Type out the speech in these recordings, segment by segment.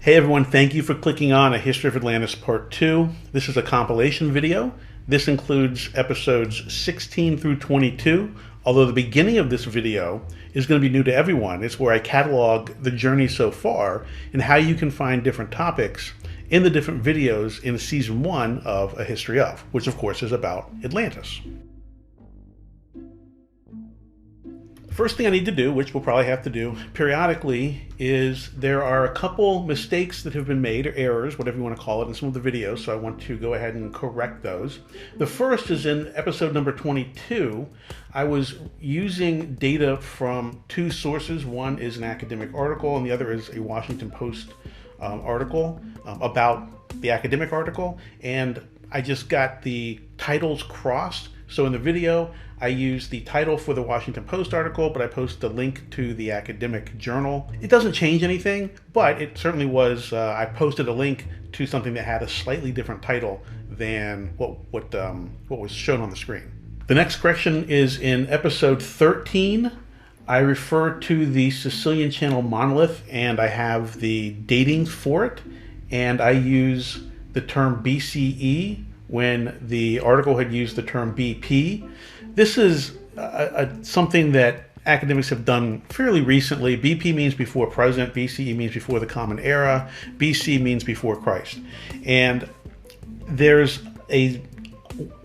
Hey everyone, thank you for clicking on A History of Atlantis Part 2. This is a compilation video. This includes episodes 16 through 22, although the beginning of this video is going to be new to everyone. It's where I catalog the journey so far and how you can find different topics in the different videos in Season 1 of A History of, which of course is about Atlantis. First thing I need to do, which we'll probably have to do periodically, is there are a couple mistakes that have been made, or errors, whatever you want to call it, in some of the videos, so I want to go ahead and correct those. The first is in episode number 22. I was using data from two sources. One is an academic article, and the other is a Washington Post article about the academic article, and I just got the titles crossed. So in the video, I used the title for the Washington Post article, but I posted a link to the academic journal. It doesn't change anything, but it certainly was, I posted a link to something that had a slightly different title than what was shown on the screen. The next correction is in episode 13. I refer to the Sicilian Channel monolith, and I have the datings for it, and I use the term BCE when the article had used the term BP. This is something that academics have done fairly recently. BP means before present, BCE means before the Common Era, BC means before Christ. And there's a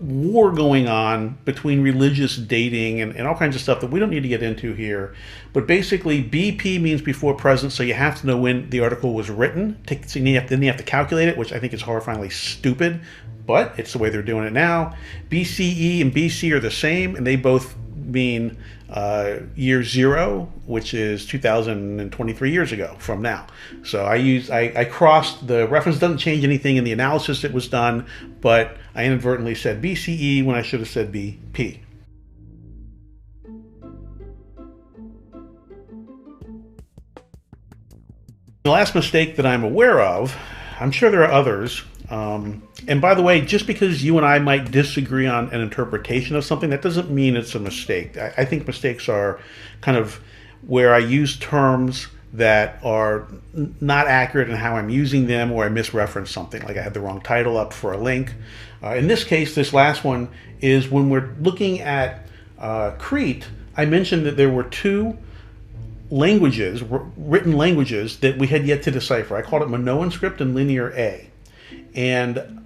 war going on between religious dating and all kinds of stuff that we don't need to get into here. But basically, BP means before present, so you have to know when the article was written. So then you have to calculate it, which I think is horrifyingly stupid, but it's the way they're doing it now. BCE and BC are the same, and they both mean year zero, which is 2023 years ago from now. So I crossed the reference. Doesn't change anything in the analysis that was done, but I inadvertently said BCE when I should have said BP. The last mistake that I'm aware of, I'm sure there are others, and by the way, just because you and I might disagree on an interpretation of something, that doesn't mean it's a mistake. I think mistakes are kind of where I use terms that are not accurate in how I'm using them, or I misreference something, like I had the wrong title up for a link. In this case, this last one is when we're looking at Crete. I mentioned that there were two languages, written languages, that we had yet to decipher. I called it Minoan script and Linear A. And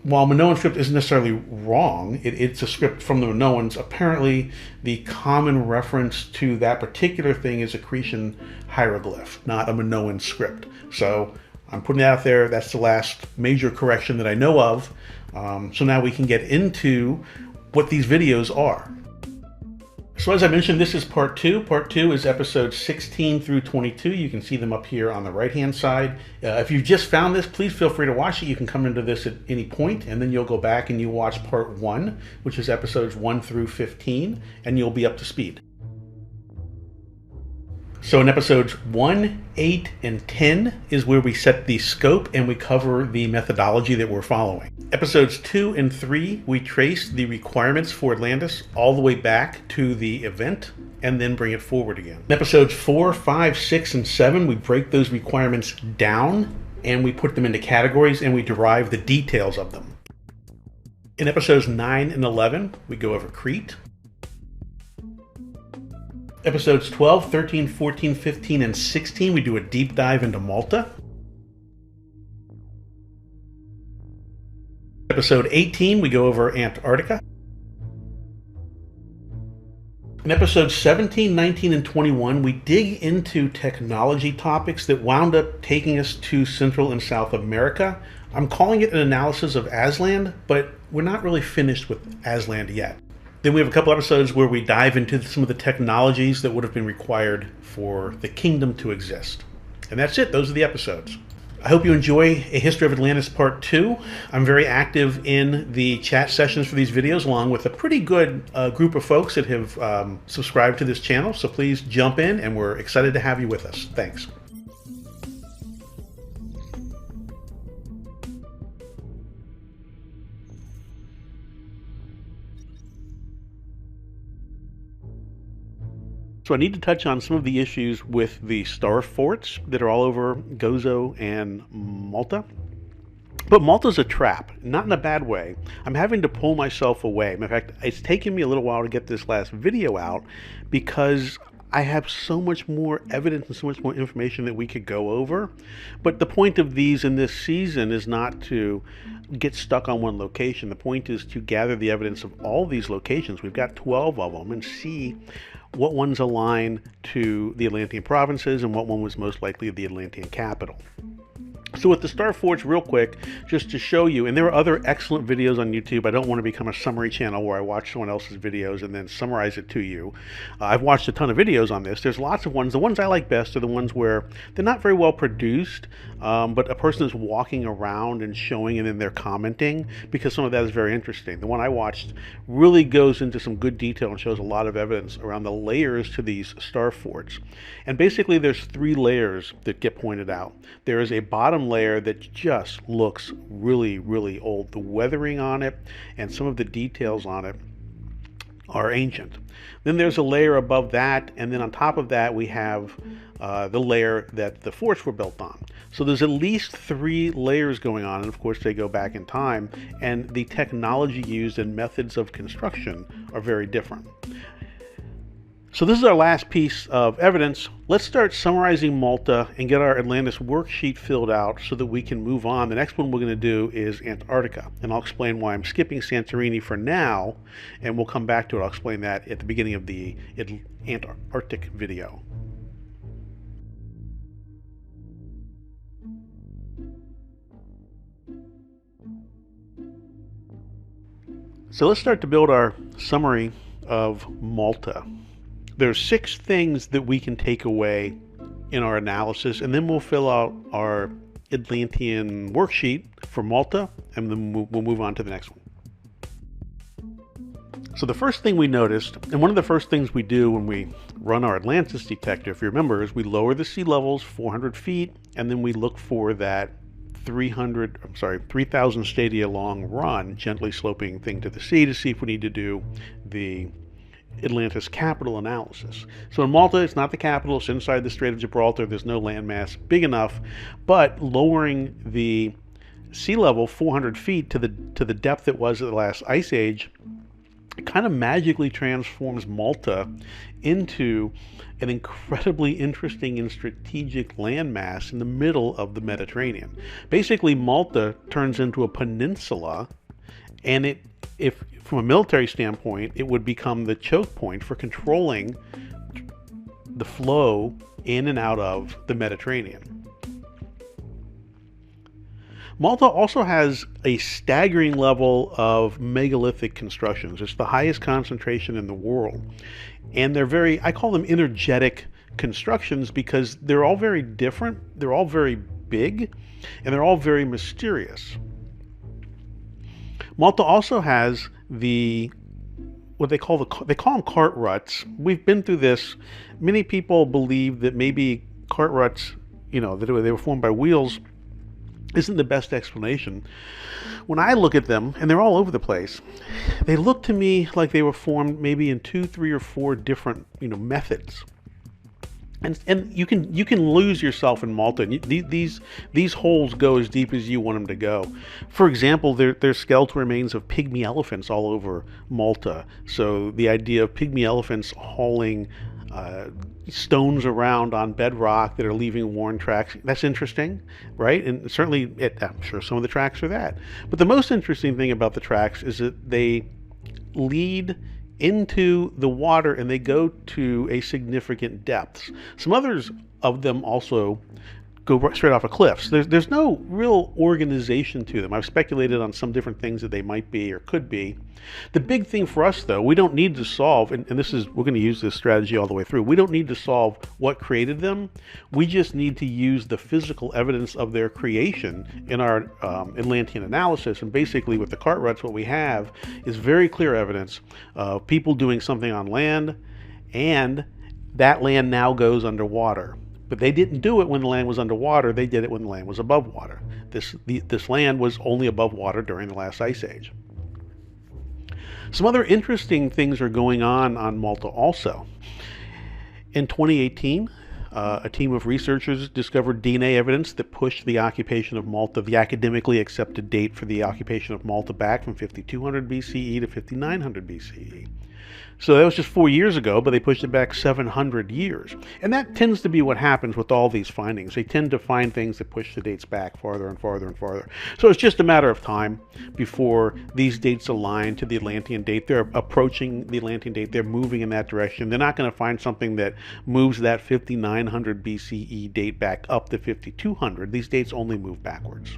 while Minoan script isn't necessarily wrong, it's a script from the Minoans. Apparently, the common reference to that particular thing is a Cretan hieroglyph, not a Minoan script. So I'm putting it out there. That's the last major correction that I know of. So now we can get into what these videos are. So as I mentioned, this is part 2. Part 2 is episodes 16 through 22. You can see them up here on the right-hand side. If you've just found this, please feel free to watch it. You can come into this at any point, and then you'll go back and you watch part 1, which is episodes 1 through 15, and you'll be up to speed. So in episodes 1, 8, and 10 is where we set the scope and we cover the methodology that we're following. Episodes 2 and 3, we trace the requirements for Atlantis all the way back to the event and then bring it forward again. In episodes 4, 5, 6, and 7, we break those requirements down and we put them into categories and we derive the details of them. In episodes 9 and 11, we go over Crete. Episodes 12, 13, 14, 15, and 16, we do a deep dive into Malta. Episode 18, we go over Antarctica. In episodes 17, 19, and 21, we dig into technology topics that wound up taking us to Central and South America. I'm calling it an analysis of Aslan, but we're not really finished with Aslan yet. Then we have a couple episodes where we dive into some of the technologies that would have been required for the kingdom to exist. And that's it. Those are the episodes. I hope you enjoy A History of Atlantis Part 2. I'm very active in the chat sessions for these videos, along with a pretty good group of folks that have subscribed to this channel. So please jump in, and we're excited to have you with us. Thanks. So I need to touch on some of the issues with the star forts that are all over Gozo and Malta. But Malta's a trap, not in a bad way. I'm having to pull myself away. In fact, it's taken me a little while to get this last video out because I have so much more evidence and so much more information that we could go over. But the point of these in this season is not to get stuck on one location. The point is to gather the evidence of all these locations. We've got 12 of them, and see what ones align to the Atlantean provinces and what one was most likely the Atlantean capital. So with the star forts, real quick, just to show you, and there are other excellent videos on YouTube. I don't want to become a summary channel where I watch someone else's videos and then summarize it to you. I've watched a ton of videos on this. There's lots of ones. The ones I like best are the ones where they're not very well produced, but a person is walking around and showing and then they're commenting, because some of that is very interesting. The one I watched really goes into some good detail and shows a lot of evidence around the layers to these star forts. And basically there's 3 layers that get pointed out. There is a bottom layer that just looks really, really old. The weathering on it and some of the details on it are ancient. Then there's a layer above that, and then on top of that we have the layer that the forts were built on. So there's at least 3 layers going on, and of course they go back in time, and the technology used and methods of construction are very different. So this is our last piece of evidence. Let's start summarizing Malta and get our Atlantis worksheet filled out so that we can move on. The next one we're going to do is Antarctica, and I'll explain why I'm skipping Santorini for now, and we'll come back to it. I'll explain that at the beginning of the Antarctic video. So let's start to build our summary of Malta. There's 6 things that we can take away in our analysis, and then we'll fill out our Atlantean worksheet for Malta, and then we'll move on to the next one. So the first thing we noticed, and one of the first things we do when we run our Atlantis detector, if you remember, is we lower the sea levels 400 feet, and then we look for that 3,000 stadia long run, gently sloping thing to the sea, to see if we need to do the Atlantis capital analysis. So in Malta, it's not the capital, it's inside the Strait of Gibraltar, there's no landmass big enough, but lowering the sea level 400 feet to the depth it was at the last ice age, it kind of magically transforms Malta into an incredibly interesting and strategic landmass in the middle of the Mediterranean. Basically, Malta turns into a peninsula, and if from a military standpoint, it would become the choke point for controlling the flow in and out of the Mediterranean. Malta also has a staggering level of megalithic constructions. It's the highest concentration in the world. And they're I call them energetic constructions, because they're all very different, they're all very big, and they're all very mysterious. Malta also has what they call them cart ruts. We've been through this. Many people believe that maybe cart ruts, that they were formed by wheels, isn't the best explanation. When I look at them, and they're all over the place, they look to me like they were formed maybe in 2, 3, or 4 different, methods. And you can lose yourself in Malta. These holes go as deep as you want them to go. For example, there's skeletal remains of pygmy elephants all over Malta. So the idea of pygmy elephants hauling stones around on bedrock that are leaving worn tracks, that's interesting, right? And certainly, I'm sure some of the tracks are that. But the most interesting thing about the tracks is that they lead into the water and they go to a significant depths. Some others of them also go straight off of cliffs. There's no real organization to them. I've speculated on some different things that they might be or could be. The big thing for us, though, we don't need to solve, and we're going to use this strategy all the way through. We don't need to solve what created them. We just need to use the physical evidence of their creation in our Atlantean analysis. And basically, with the cart ruts, what we have is very clear evidence of people doing something on land, and that land now goes underwater. But they didn't do it when the land was underwater. They did it when the land was above water. This land was only above water during the last ice age. Some other interesting things are going on Malta also. In 2018, a team of researchers discovered DNA evidence that pushed the occupation of Malta, the academically accepted date for the occupation of Malta, back from 5200 BCE to 5900 BCE. So that was just 4 years ago, but they pushed it back 700 years. And that tends to be what happens with all these findings. They tend to find things that push the dates back farther and farther and farther. So it's just a matter of time before these dates align to the Atlantean date. They're approaching the Atlantean date. They're moving in that direction. They're not going to find something that moves that 5900 BCE date back up to 5200. These dates only move backwards.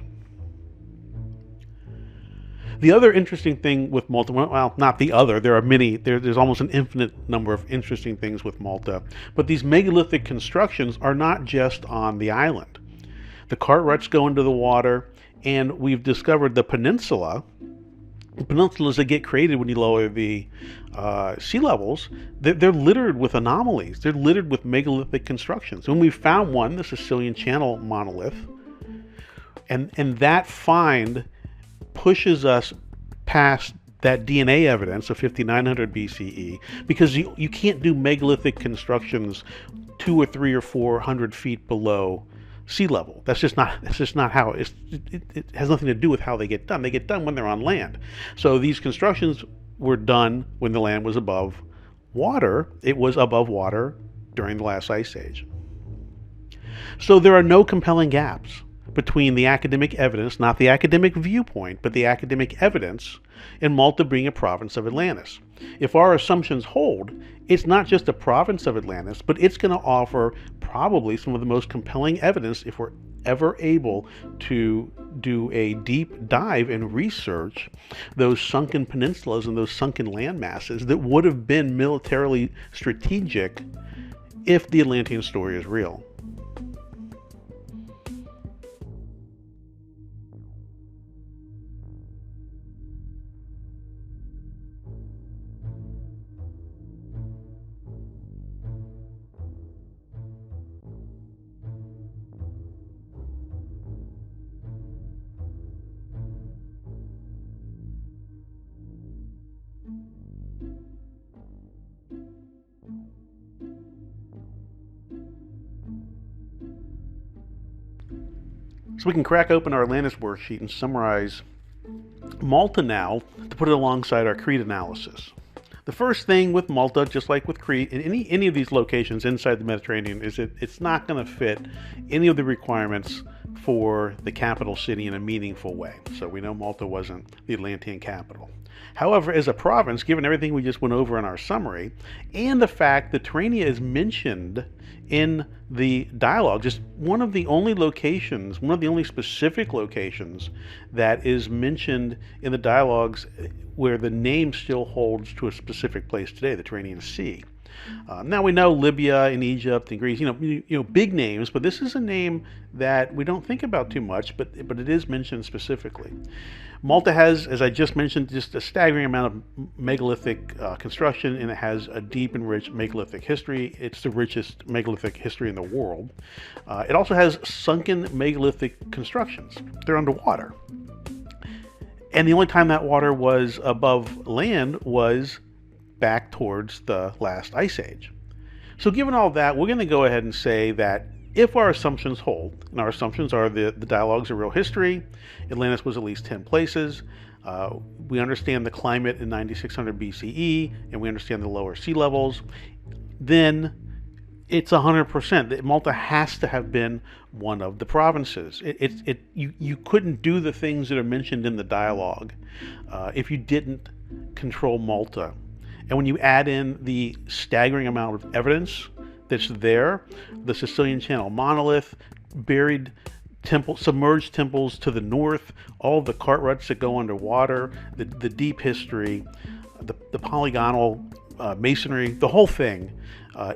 The other interesting thing with Malta, well, not the other, there are many, there's almost an infinite number of interesting things with Malta, but these megalithic constructions are not just on the island. The Cartwrights go into the water, and we've discovered the peninsulas that get created when you lower the sea levels, they're littered with anomalies. They're littered with megalithic constructions. When we found one, the Sicilian Channel monolith, and that find pushes us past that DNA evidence of 5900 BCE, because you can't do megalithic constructions 200 or 300 or 400 feet below sea level. That's just not how it has nothing to do with how they get done. They get done when they're on land. So these constructions were done when the land was above water. It was above water during the last ice age. So there are no compelling gaps between the academic evidence, not the academic viewpoint, but the academic evidence, in Malta being a province of Atlantis. If our assumptions hold, it's not just a province of Atlantis, but it's going to offer probably some of the most compelling evidence if we're ever able to do a deep dive and research those sunken peninsulas and those sunken land masses that would have been militarily strategic if the Atlantean story is real. So we can crack open our Atlantis worksheet and summarize Malta now to put it alongside our Crete analysis. The first thing with Malta, just like with Crete, in any of these locations inside the Mediterranean, is that it's not going to fit any of the requirements for the capital city in a meaningful way. So we know Malta wasn't the Atlantean capital. However, as a province, given everything we just went over in our summary, and the fact that Terrania is mentioned in the dialogue, just one of the only locations, one of the only specific locations that is mentioned in the dialogues where the name still holds to a specific place today, the Tyrrhenian Sea. Now we know Libya and Egypt and Greece, big names, but this is a name that we don't think about too much, but it is mentioned specifically. Malta has, as I just mentioned, just a staggering amount of megalithic construction, and it has a deep and rich megalithic history. It's the richest megalithic history in the world. It also has sunken megalithic constructions. They're underwater. And the only time that water was above land was back towards the last ice age. So given all that, we're going to go ahead and say that if our assumptions hold, and our assumptions are the dialogues are real history, Atlantis was at least 10 places, we understand the climate in 9600 BCE, and we understand the lower sea levels, then it's 100% that Malta has to have been one of the provinces. You couldn't do the things that are mentioned in the dialogue if you didn't control Malta. And when you add in the staggering amount of evidence that's there, the Sicilian Channel monolith, buried submerged temples to the north, all the Cartwrights that go underwater, the deep history, the polygonal masonry, the whole thing.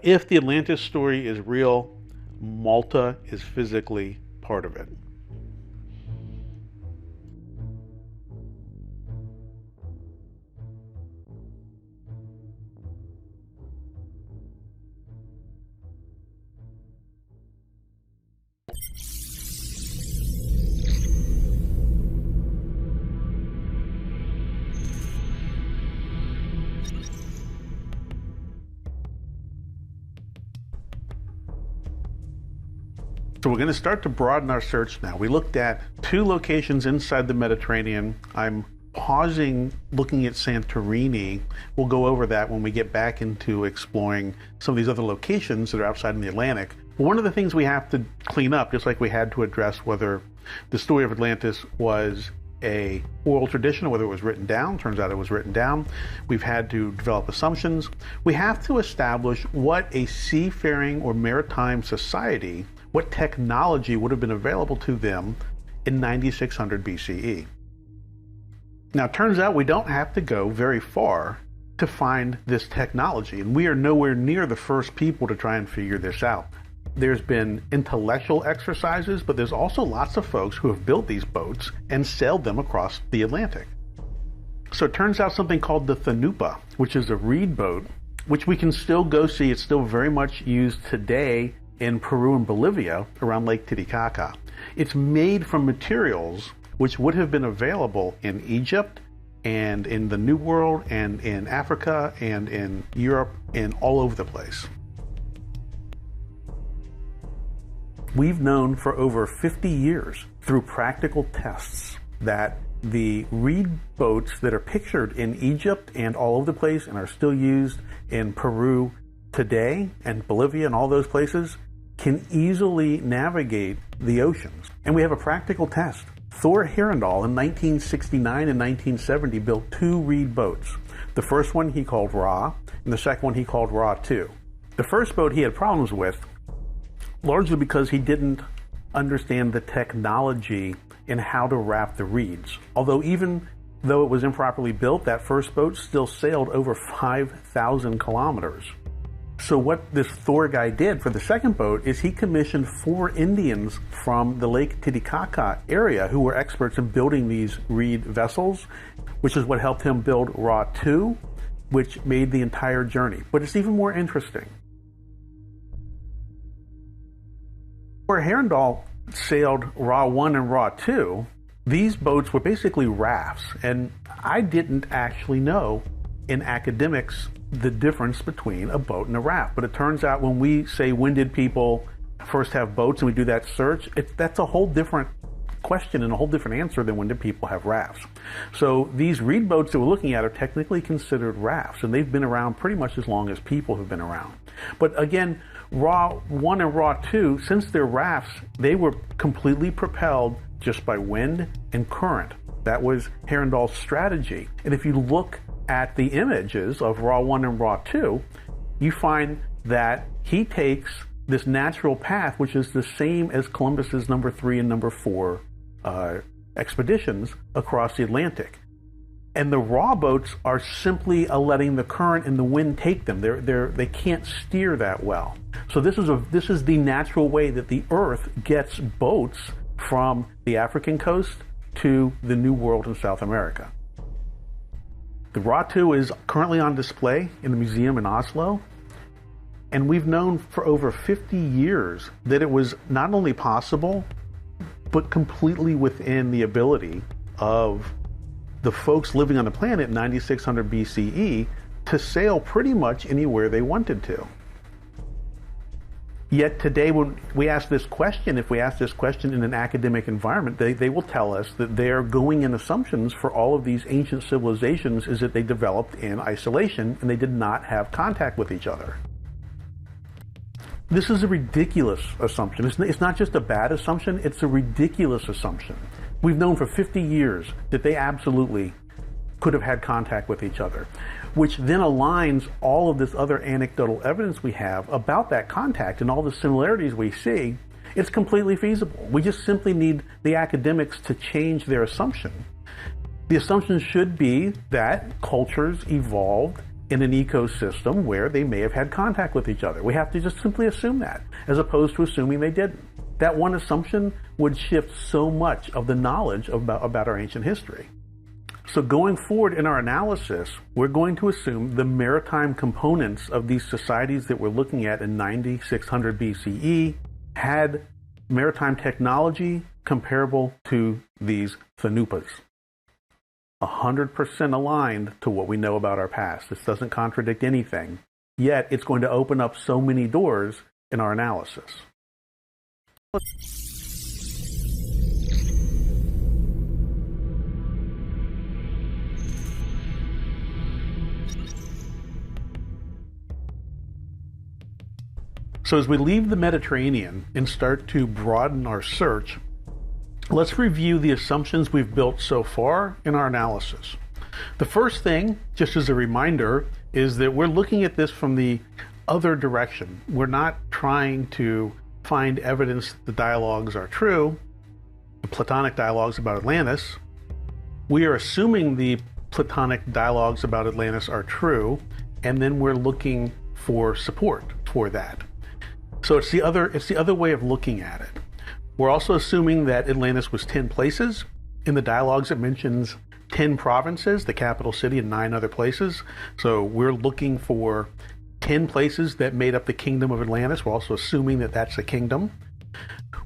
If the Atlantis story is real, Malta is physically part of it. So we're going to start to broaden our search now. We looked at 2 locations inside the Mediterranean. I'm pausing looking at Santorini. We'll go over that when we get back into exploring some of these other locations that are outside in the Atlantic. But one of the things we have to clean up, just like we had to address whether the story of Atlantis was a oral tradition or whether it was written down. Turns out it was written down. We've had to develop assumptions. We have to establish what a seafaring or maritime society, what technology would have been available to them in 9600 BCE. Now, it turns out we don't have to go very far to find this technology, and we are nowhere near the first people to try and figure this out. There's been intellectual exercises, but there's also lots of folks who have built these boats and sailed them across the Atlantic. So it turns out something called the Thanupa, which is a reed boat, which we can still go see. It's still very much used today in Peru and Bolivia around Lake Titicaca. It's made from materials which would have been available in Egypt and in the New World and in Africa and in Europe and all over the place. We've known for over 50 years through practical tests that the reed boats that are pictured in Egypt and all over the place and are still used in Peru today and Bolivia and all those places can easily navigate the oceans. And we have a practical test. Thor Heyerdahl in 1969 and 1970 built 2 reed boats. The first one he called Ra, and the second one he called Ra 2. The first boat he had problems with, largely because he didn't understand the technology in how to wrap the reeds. Although even though it was improperly built, that first boat still sailed over 5,000 kilometers. So what this Thor guy did for the second boat is he commissioned 4 Indians from the Lake Titicaca area who were experts in building these reed vessels, which is what helped him build Ra 2, which made the entire journey. But it's even more interesting. Where Heyerdahl sailed Ra 1 and Ra 2, these boats were basically rafts, and I didn't actually know in academics the difference between a boat and a raft. But it turns out when we say, when did people first have boats, and we do that search, that's a whole different question and a whole different answer than when did people have rafts. So these reed boats that we're looking at are technically considered rafts, and they've been around pretty much as long as people have been around. But again, Ra 1 and Ra 2, since they're rafts, they were completely propelled just by wind and current. That was Heyerdahl's strategy. And if you look at the images of Ra 1 and Ra 2, you find that he takes this natural path, which is the same as Columbus's number 3 and number 4 expeditions across the Atlantic. And the Ra boats are simply letting the current and the wind take them. They can't steer that well. So this is the natural way that the Earth gets boats from the African coast to the New World in South America. The Ra 2 is currently on display in the museum in Oslo, and we've known for over 50 years that it was not only possible, but completely within the ability of the folks living on the planet in 9600 BCE to sail pretty much anywhere they wanted to. Yet today, when we ask this question, if we ask this question in an academic environment, they will tell us that their going in assumptions for all of these ancient civilizations is that they developed in isolation and they did not have contact with each other. This is a ridiculous assumption. It's not just a bad assumption, it's a ridiculous assumption. We've known for 50 years that they absolutely could have had contact with each other, which then aligns all of this other anecdotal evidence we have about that contact and all the similarities we see. It's completely feasible. We just simply need the academics to change their assumption. The assumption should be that cultures evolved in an ecosystem where they may have had contact with each other. We have to just simply assume that, as opposed to assuming they didn't. That one assumption would shift so much of the knowledge about our ancient history. So going forward in our analysis, we're going to assume the maritime components of these societies that we're looking at in 9600 BCE had maritime technology comparable to these Thanupas. 100% aligned to what we know about our past. This doesn't contradict anything, yet it's going to open up so many doors in our analysis. So as we leave the Mediterranean and start to broaden our search, let's review the assumptions we've built so far in our analysis. The first thing, just as a reminder, is that we're looking at this from the other direction. We're not trying to find evidence that the dialogues are true, the Platonic dialogues about Atlantis. We are assuming the Platonic dialogues about Atlantis are true, and then we're looking for support for that. So it's the other way of looking at it. We're also assuming that Atlantis was 10 places. In the dialogues, it mentions 10 provinces, the capital city, and 9 other places. So we're looking for 10 places that made up the kingdom of Atlantis. We're also assuming that that's a kingdom.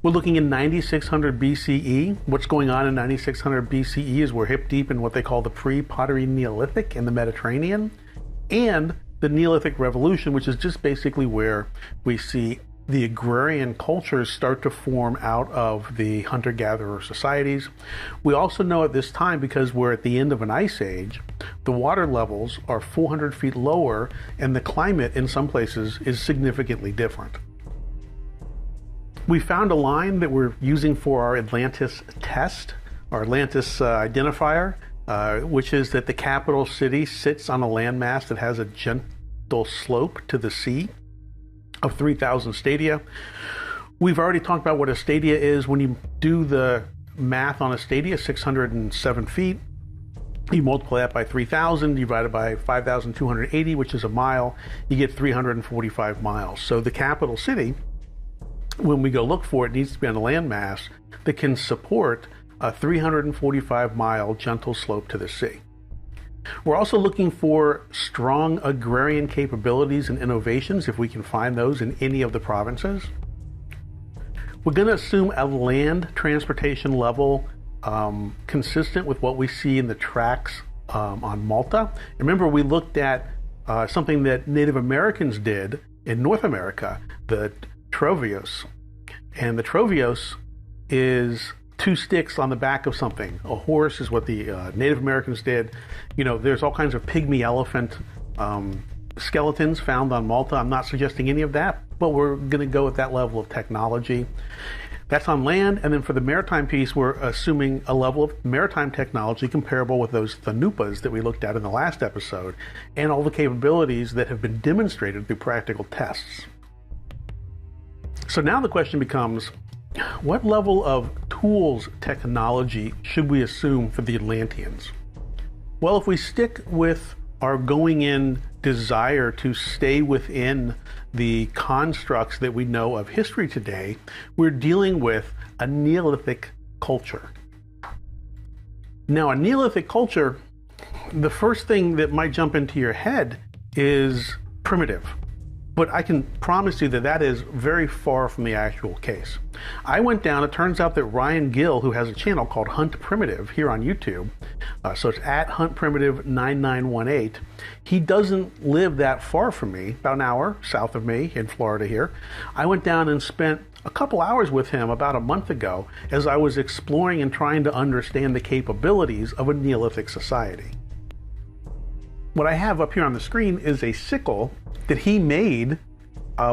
We're looking in 9600 BCE. What's going on in 9600 BCE is we're hip deep in what they call the pre-pottery Neolithic in the Mediterranean, and the Neolithic Revolution, which is just basically where we see the agrarian cultures start to form out of the hunter-gatherer societies. We also know at this time, because we're at the end of an ice age, the water levels are 400 feet lower, and the climate in some places is significantly different. We found a line that we're using for our Atlantis test, our Atlantis identifier, which is that the capital city sits on a landmass that has a gentle slope to the sea of 3,000 stadia. We've already talked about what a stadia is. When you do the math on a stadia, 607 feet, you multiply that by 3,000, divided by 5,280, which is a mile, you get 345 miles. So the capital city, when we go look for it, needs to be on a landmass that can support a 345-mile gentle slope to the sea. We're also looking for strong agrarian capabilities and innovations, if we can find those in any of the provinces. We're going to assume a land transportation level consistent with what we see in the tracks on Malta. Remember, we looked at something that Native Americans did in North America, the trovios. And the trovios is 2 sticks on the back of something. A horse is what the Native Americans did. You know, there's all kinds of pygmy elephant skeletons found on Malta. I'm not suggesting any of that, but we're going to go with that level of technology. That's on land. And then for the maritime piece, we're assuming a level of maritime technology comparable with those Thanupas that we looked at in the last episode, and all the capabilities that have been demonstrated through practical tests. So now the question becomes, what level of tools technology should we assume for the Atlanteans? Well, if we stick with our going in desire to stay within the constructs that we know of history today, we're dealing with a Neolithic culture. Now, a Neolithic culture, the first thing that might jump into your head is primitive. But I can promise you that that is very far from the actual case. I went down, it turns out that Ryan Gill, who has a channel called Hunt Primitive here on YouTube, so it's at Hunt Primitive 9918, he doesn't live that far from me, about an hour south of me in Florida here. I went down and spent a couple hours with him about a month ago as I was exploring and trying to understand the capabilities of a Neolithic society. What I have up here on the screen is a sickle that he made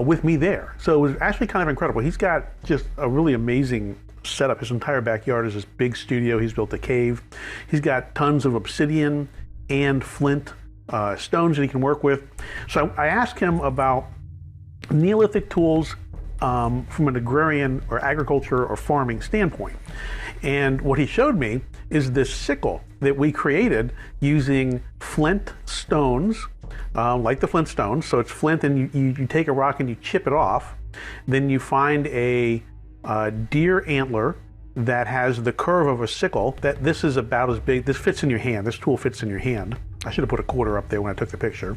with me there. So it was actually kind of incredible. He's got just a really amazing setup. His entire backyard is this big studio. He's built a cave. He's got tons of obsidian and flint stones that he can work with. So I asked him about Neolithic tools from an agrarian or agriculture or farming standpoint. And what he showed me is this sickle that we created using flint stones, like the flint stones. So it's flint, and you take a rock and you chip it off. Then you find a deer antler that has the curve of a sickle. That this is about as big. This fits in your hand. This tool fits in your hand. I should have put a quarter up there when I took the picture.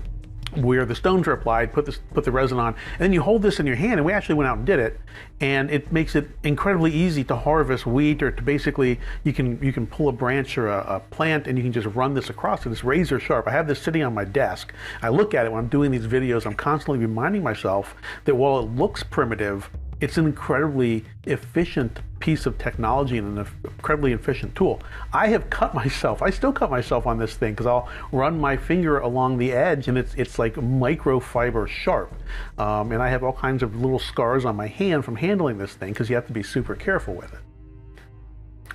Where the stones are applied, put the resin on, and then you hold this in your hand, and we actually went out and did it, and it makes it incredibly easy to harvest wheat, or to basically, you can pull a branch or a plant, and you can just run this across it. It's razor sharp. I have this sitting on my desk. I look at it when I'm doing these videos. I'm constantly reminding myself that while it looks primitive, It's an incredibly efficient piece of technology and an incredibly efficient tool. I have cut myself. I still cut myself on this thing because I'll run my finger along the edge and it's like microfiber sharp. And I have all kinds of little scars on my hand from handling this thing because you have to be super careful with it.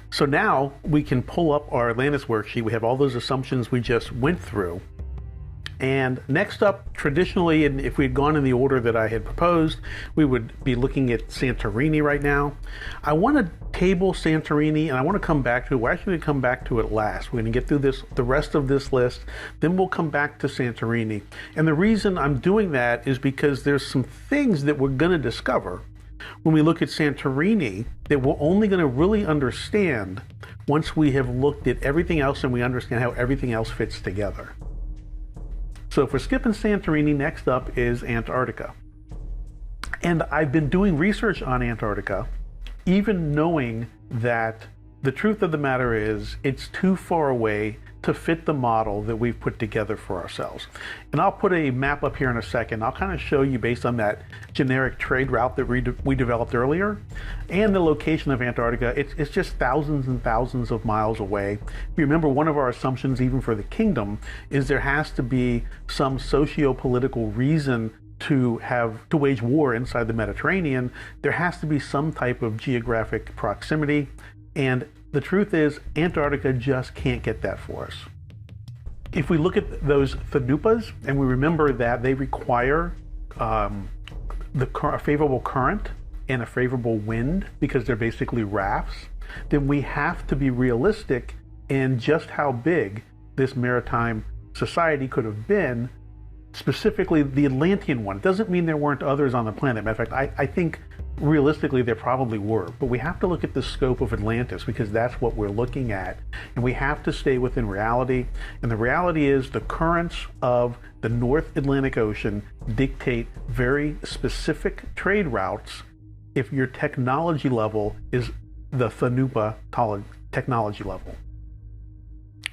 So now we can pull up our Atlantis worksheet. We have all those assumptions we just went through. And next up, traditionally, and if we had gone in the order that I had proposed, we would be looking at Santorini right now. I want to table Santorini, and I want to come back to it. We're actually going to come back to it last. We're going to get through the rest of this list, then we'll come back to Santorini. And the reason I'm doing that is because there's some things that we're going to discover when we look at Santorini that we're only going to really understand once we have looked at everything else and we understand how everything else fits together. So if we're skipping Santorini, next up is Antarctica. And I've been doing research on Antarctica, even knowing that the truth of the matter is it's too far away to fit the model that we've put together for ourselves. And I'll put a map up here in a second. I'll kind of show you based on that generic trade route that we developed earlier and the location of Antarctica. It's just thousands and thousands of miles away. If you remember, one of our assumptions even for the kingdom is there has to be some socio-political reason to wage war inside the Mediterranean. There has to be some type of geographic proximity, and the truth is Antarctica just can't get that for us. If we look at those Thanupas and we remember that they require a favorable current and a favorable wind because they're basically rafts, then we have to be realistic in just how big this maritime society could have been, specifically the Atlantean one. It doesn't mean there weren't others on the planet. Matter of fact, I think realistically there probably were, but we have to look at the scope of Atlantis because that's what we're looking at, and we have to stay within reality. And the reality is the currents of the North Atlantic Ocean dictate very specific trade routes if your technology level is the Thanupa technology level.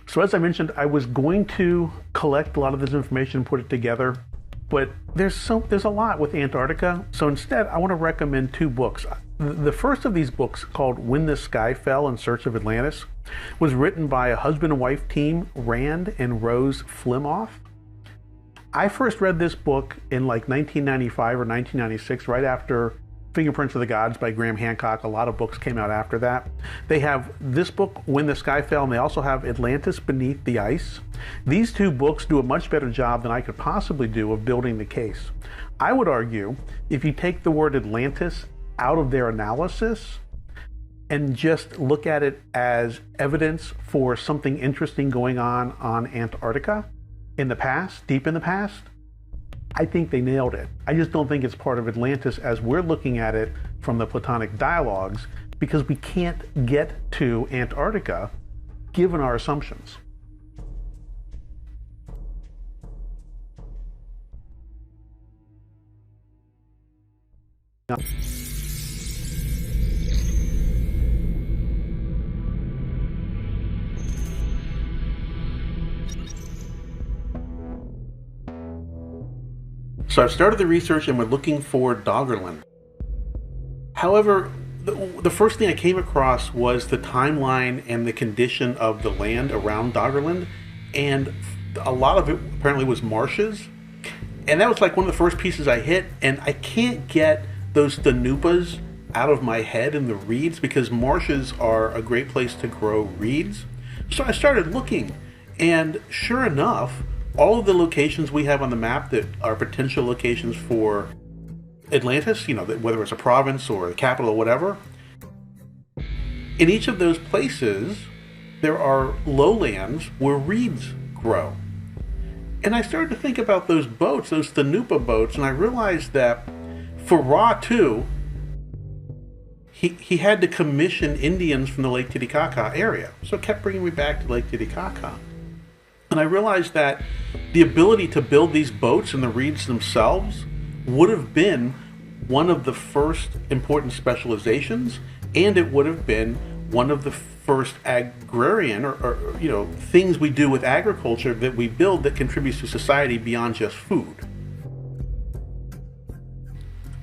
So as I mentioned, I was going to collect a lot of this information and put it together, but there's a lot with Antarctica. So instead, I want to recommend two books. The first of these books, called When the Sky Fell in Search of Atlantis, was written by a husband and wife team, Rand and Rose Flimoff. I first read this book in like 1995 or 1996, right after Fingerprints of the Gods by Graham Hancock. A lot of books came out after that. They have this book, When the Sky Fell, and they also have Atlantis Beneath the Ice. These two books do a much better job than I could possibly do of building the case. I would argue if you take the word Atlantis out of their analysis and just look at it as evidence for something interesting going on Antarctica in the past, deep in the past, I think they nailed it. I just don't think it's part of Atlantis as we're looking at it from the Platonic dialogues, because we can't get to Antarctica given our assumptions. Now, so I've started the research and we're looking for Doggerland. However, the first thing I came across was the timeline and the condition of the land around Doggerland, and a lot of it apparently was marshes. And that was like one of the first pieces I hit, and I can't get those Thanupas out of my head and the reeds, because marshes are a great place to grow reeds. So I started looking, and sure enough, all of the locations we have on the map that are potential locations for Atlantis, whether it's a province or the capital or whatever, in each of those places, there are lowlands where reeds grow. And I started to think about those boats, those Thanupa boats, and I realized that for Ra too, he had to commission Indians from the Lake Titicaca area. So it kept bringing me back to Lake Titicaca. And I realized that the ability to build these boats and the reeds themselves would have been one of the first important specializations, and it would have been one of the first agrarian or things we do with agriculture that we build that contributes to society beyond just food.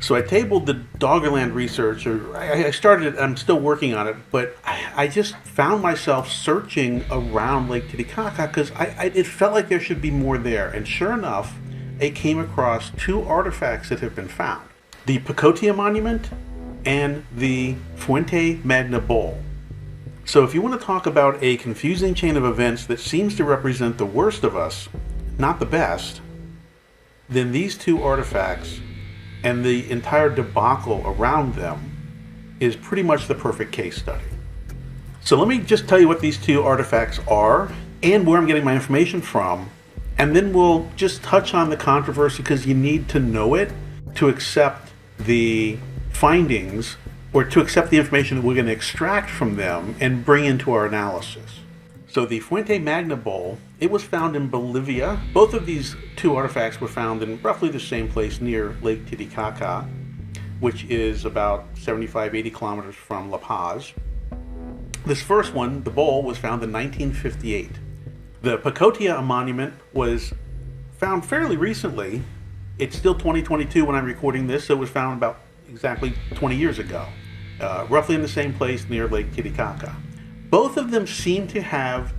So I tabled the Doggerland research, or I started it, I'm still working on it, but I just found myself searching around Lake Titicaca because it felt like there should be more there. And sure enough, I came across two artifacts that have been found. The Pacotia Monument and the Fuente Magna Bowl. So if you want to talk about a confusing chain of events that seems to represent the worst of us, not the best, then these two artifacts and the entire debacle around them is pretty much the perfect case study. So let me just tell you what these two artifacts are and where I'm getting my information from, and then we'll just touch on the controversy because you need to know it to accept the findings or to accept the information that we're going to extract from them and bring into our analysis. So the Fuente Magna Bowl, it was found in Bolivia. Both of these two artifacts were found in roughly the same place near Lake Titicaca, which is about 75, 80 kilometers from La Paz. This first one, the bowl, was found in 1958. The Pacotia monument was found fairly recently. It's still 2022 when I'm recording this, so it was found about exactly 20 years ago, roughly in the same place near Lake Titicaca. Both of them seem to have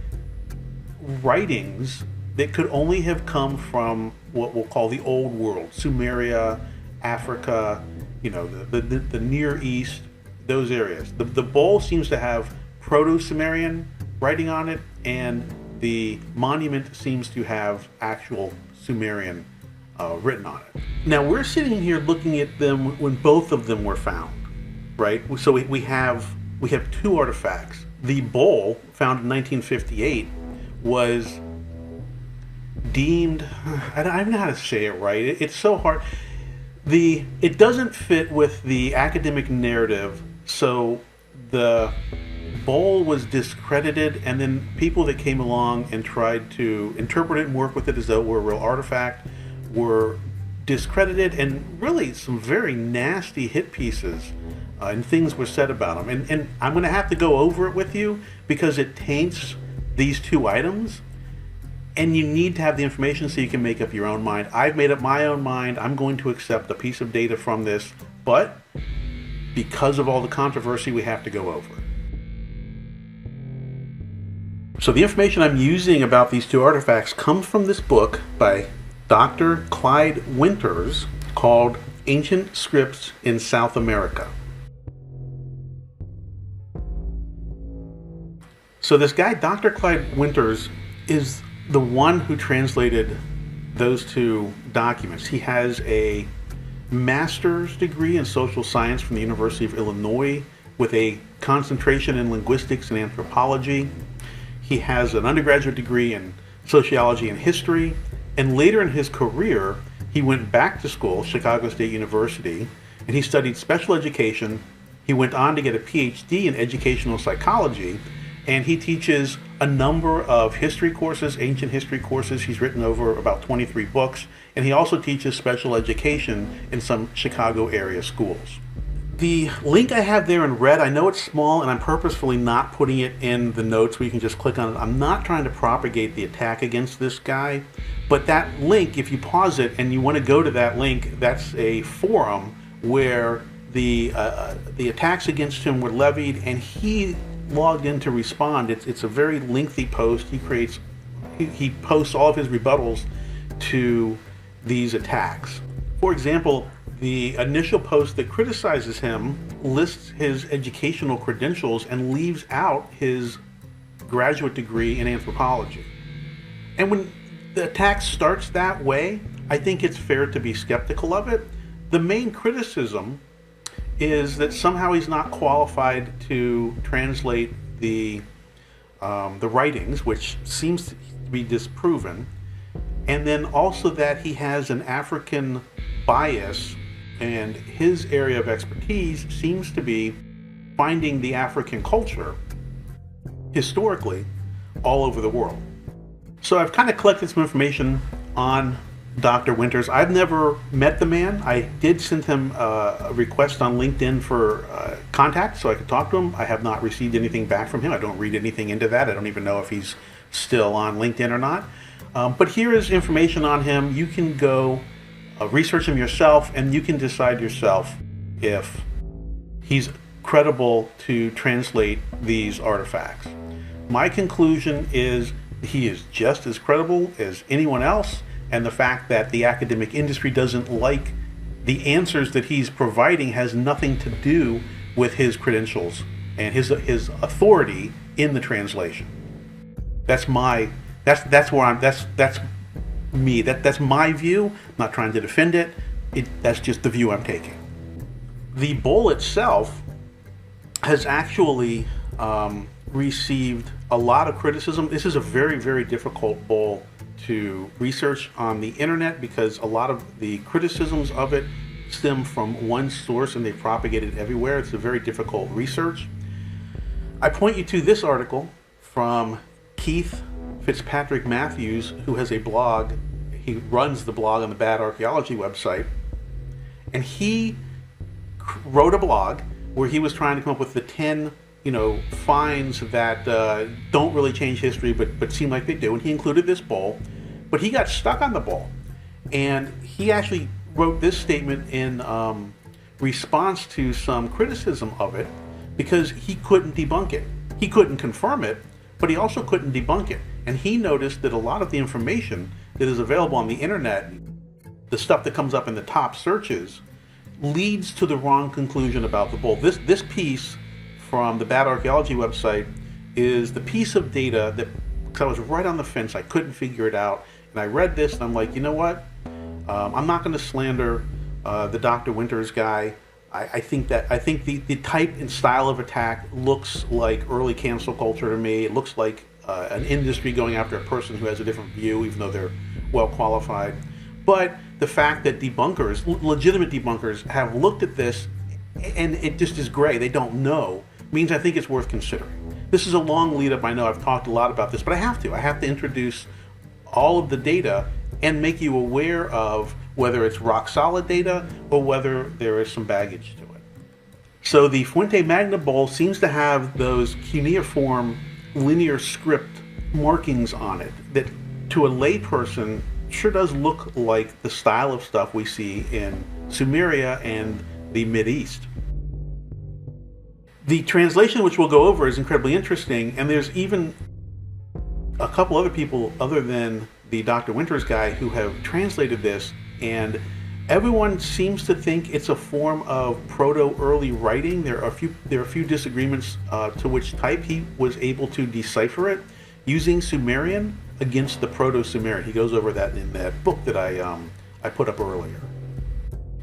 writings that could only have come from what we'll call the old world, Sumeria, Africa, the Near East, those areas. The bowl seems to have Proto-Sumerian writing on it, and the monument seems to have actual Sumerian written on it. Now we're sitting here looking at them when both of them were found, right? So we have two artifacts. The bowl, found in 1958, was deemed, I don't even know how to say it right. It's so hard. It doesn't fit with the academic narrative, so the bowl was discredited, and then people that came along and tried to interpret it and work with it as though it were a real artifact were discredited, and really some very nasty hit pieces and things were said about them. And I'm going to have to go over it with you because it taints these two items, and you need to have the information so you can make up your own mind. I've made up my own mind. I'm going to accept a piece of data from this, but because of all the controversy, we have to go over it. So the information I'm using about these two artifacts comes from this book by Dr. Clyde Winters called Ancient Scripts in South America. So this guy, Dr. Clyde Winters, is the one who translated those two documents. He has a master's degree in social science from the University of Illinois with a concentration in linguistics and anthropology. He has an undergraduate degree in sociology and history, and later in his career, he went back to school, Chicago State University, and he studied special education. He went on to get a PhD in educational psychology, and he teaches a number of history courses, ancient history courses. He's written over about 23 books, and he also teaches special education in some Chicago area schools. The link I have there in red, I know it's small, and I'm purposefully not putting it in the notes where you can just click on it. I'm not trying to propagate the attack against this guy, but that link, if you pause it and you want to go to that link, that's a forum where the attacks against him were levied, and he logged in to respond. It's a very lengthy post. He posts all of his rebuttals to these attacks. For example, the initial post that criticizes him lists his educational credentials and leaves out his graduate degree in anthropology. And when the attack starts that way, I think it's fair to be skeptical of it. The main criticism is that somehow he's not qualified to translate the writings, which seems to be disproven, and then also that he has an African bias, and his area of expertise seems to be finding the African culture historically all over the world. So I've kind of collected some information on Dr. Winters. I've never met the man. I did send him a request on LinkedIn for contact so I could talk to him. I have not received anything back from him. I don't read anything into that. I don't even know if he's still on LinkedIn or not. But here is information on him. You can go research him yourself, and you can decide yourself if he's credible to translate these artifacts. My conclusion is he is just as credible as anyone else, and the fact that the academic industry doesn't like the answers that he's providing has nothing to do with his credentials and his authority in the translation. That's my view. I'm not trying to defend it. That's just the view I'm taking. The bowl itself has actually received a lot of criticism. This is a very, very difficult bowl to research on the internet because a lot of the criticisms of it stem from one source and they propagate it everywhere. It's a very difficult research. I point you to this article from Keith Fitzpatrick Matthews, who has a blog. He runs the blog on the Bad Archaeology website, and he wrote a blog where he was trying to come up with the 10 finds that don't really change history but seem like they do, and he included this bowl, but he got stuck on the bowl, and he actually wrote this statement in response to some criticism of it because he couldn't debunk it. He couldn't confirm it, but he also couldn't debunk it, and he noticed that a lot of the information that is available on the internet, the stuff that comes up in the top searches, leads to the wrong conclusion about the bowl. This piece from the Bad Archaeology website is the piece of data that, because I was right on the fence, I couldn't figure it out, and I read this and I'm like, you know what? I'm not going to slander the Dr. Winters guy. I think the type and style of attack looks like early cancel culture to me. It looks like an industry going after a person who has a different view, even though they're well qualified. But the fact that debunkers, legitimate debunkers, have looked at this and it just is gray, they don't know, means I think it's worth considering. This is a long lead up. I know I've talked a lot about this, but I have to introduce all of the data and make you aware of whether it's rock solid data or whether there is some baggage to it. So the Fuente Magna bowl seems to have those cuneiform linear script markings on it that to a layperson sure does look like the style of stuff we see in Sumeria and the Mideast. The translation, which we'll go over, is incredibly interesting, and there's even a couple other people other than the Dr. Winters guy who have translated this, and everyone seems to think it's a form of proto-early writing. There are a few disagreements to which type he was able to decipher it using Sumerian against the Proto-Sumerian. He goes over that in that book that I put up earlier.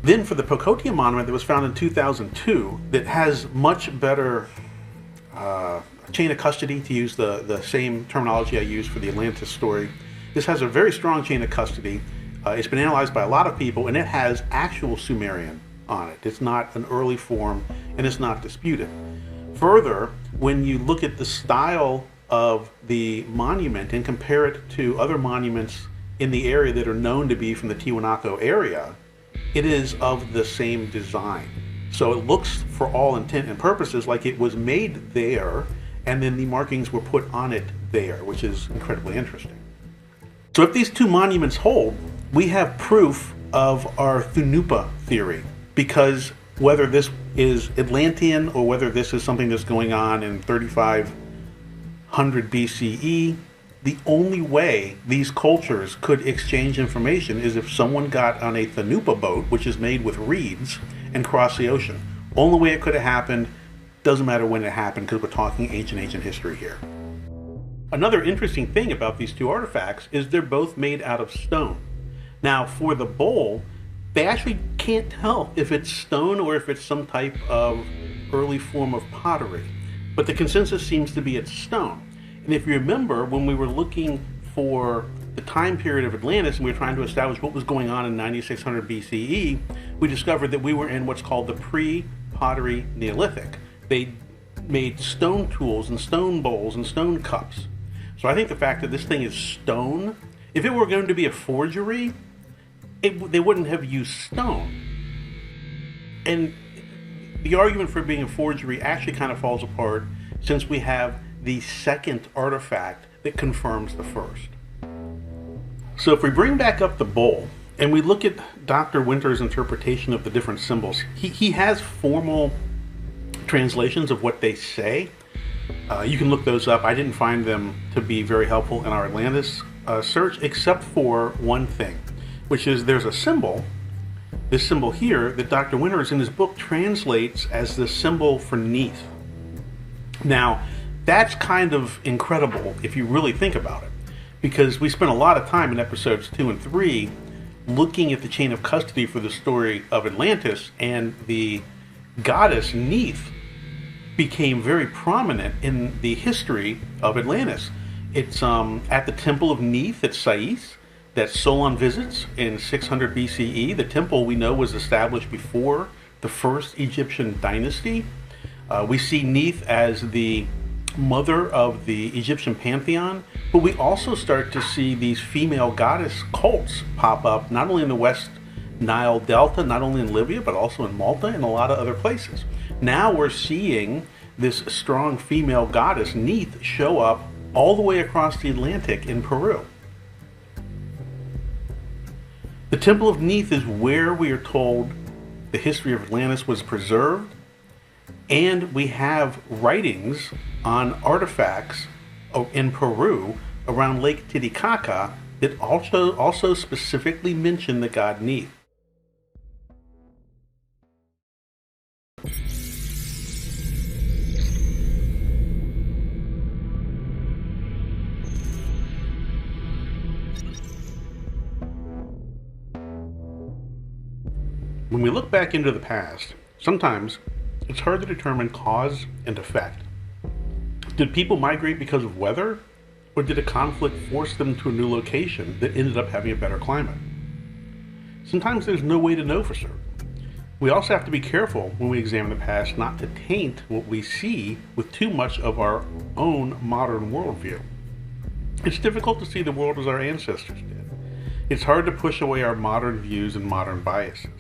Then for the Pocotia monument that was found in 2002 that has much better chain of custody, to use the same terminology I used for the Atlantis story. This has a very strong chain of custody. It's been analyzed by a lot of people, and it has actual Sumerian on it. It's not an early form, and it's not disputed. Further, when you look at the style of the monument and compare it to other monuments in the area that are known to be from the Tiwanaku area, it is of the same design. So it looks, for all intent and purposes, like it was made there, and then the markings were put on it there, which is incredibly interesting. So if these two monuments hold, we have proof of our Thunupa theory, because whether this is Atlantean or whether this is something that's going on in 3500 BCE, the only way these cultures could exchange information is if someone got on a Thunupa boat, which is made with reeds, and crossed the ocean. Only way it could have happened, doesn't matter when it happened, because we're talking ancient history here. Another interesting thing about these two artifacts is they're both made out of stone. Now, for the bowl, they actually can't tell if it's stone or if it's some type of early form of pottery. But the consensus seems to be it's stone. And if you remember, when we were looking for the time period of Atlantis and we were trying to establish what was going on in 9600 BCE, we discovered that we were in what's called the pre-pottery Neolithic. They made stone tools and stone bowls and stone cups. So I think the fact that this thing is stone, if it were going to be a forgery, they wouldn't have used stone. And the argument for it being a forgery actually kind of falls apart since we have the second artifact that confirms the first. So if we bring back up the bowl and we look at Dr. Winter's interpretation of the different symbols. He has formal translations of what they say. You can look those up. I didn't find them to be very helpful in our Atlantis search, except for one thing, which is there's a symbol, this symbol here, that Dr. Winters in his book translates as the symbol for Neith. Now, that's kind of incredible if you really think about it, because we spent a lot of time in episodes 2 and 3 looking at the chain of custody for the story of Atlantis, and the goddess Neith became very prominent in the history of Atlantis. It's at the Temple of Neith at Sais that Solon visits in 600 BCE. The temple, we know, was established before the first Egyptian dynasty. We see Neith as the mother of the Egyptian pantheon, but we also start to see these female goddess cults pop up, not only in the West Nile Delta, not only in Libya, but also in Malta and a lot of other places. Now we're seeing this strong female goddess, Neith, show up all the way across the Atlantic in Peru. The Temple of Neith is where we are told the history of Atlantis was preserved, and we have writings on artifacts in Peru around Lake Titicaca that also specifically mention the god Neith. When we look back into the past, sometimes it's hard to determine cause and effect. Did people migrate because of weather, or did a conflict force them to a new location that ended up having a better climate? Sometimes there's no way to know for certain. We also have to be careful when we examine the past not to taint what we see with too much of our own modern worldview. It's difficult to see the world as our ancestors did. It's hard to push away our modern views and modern biases.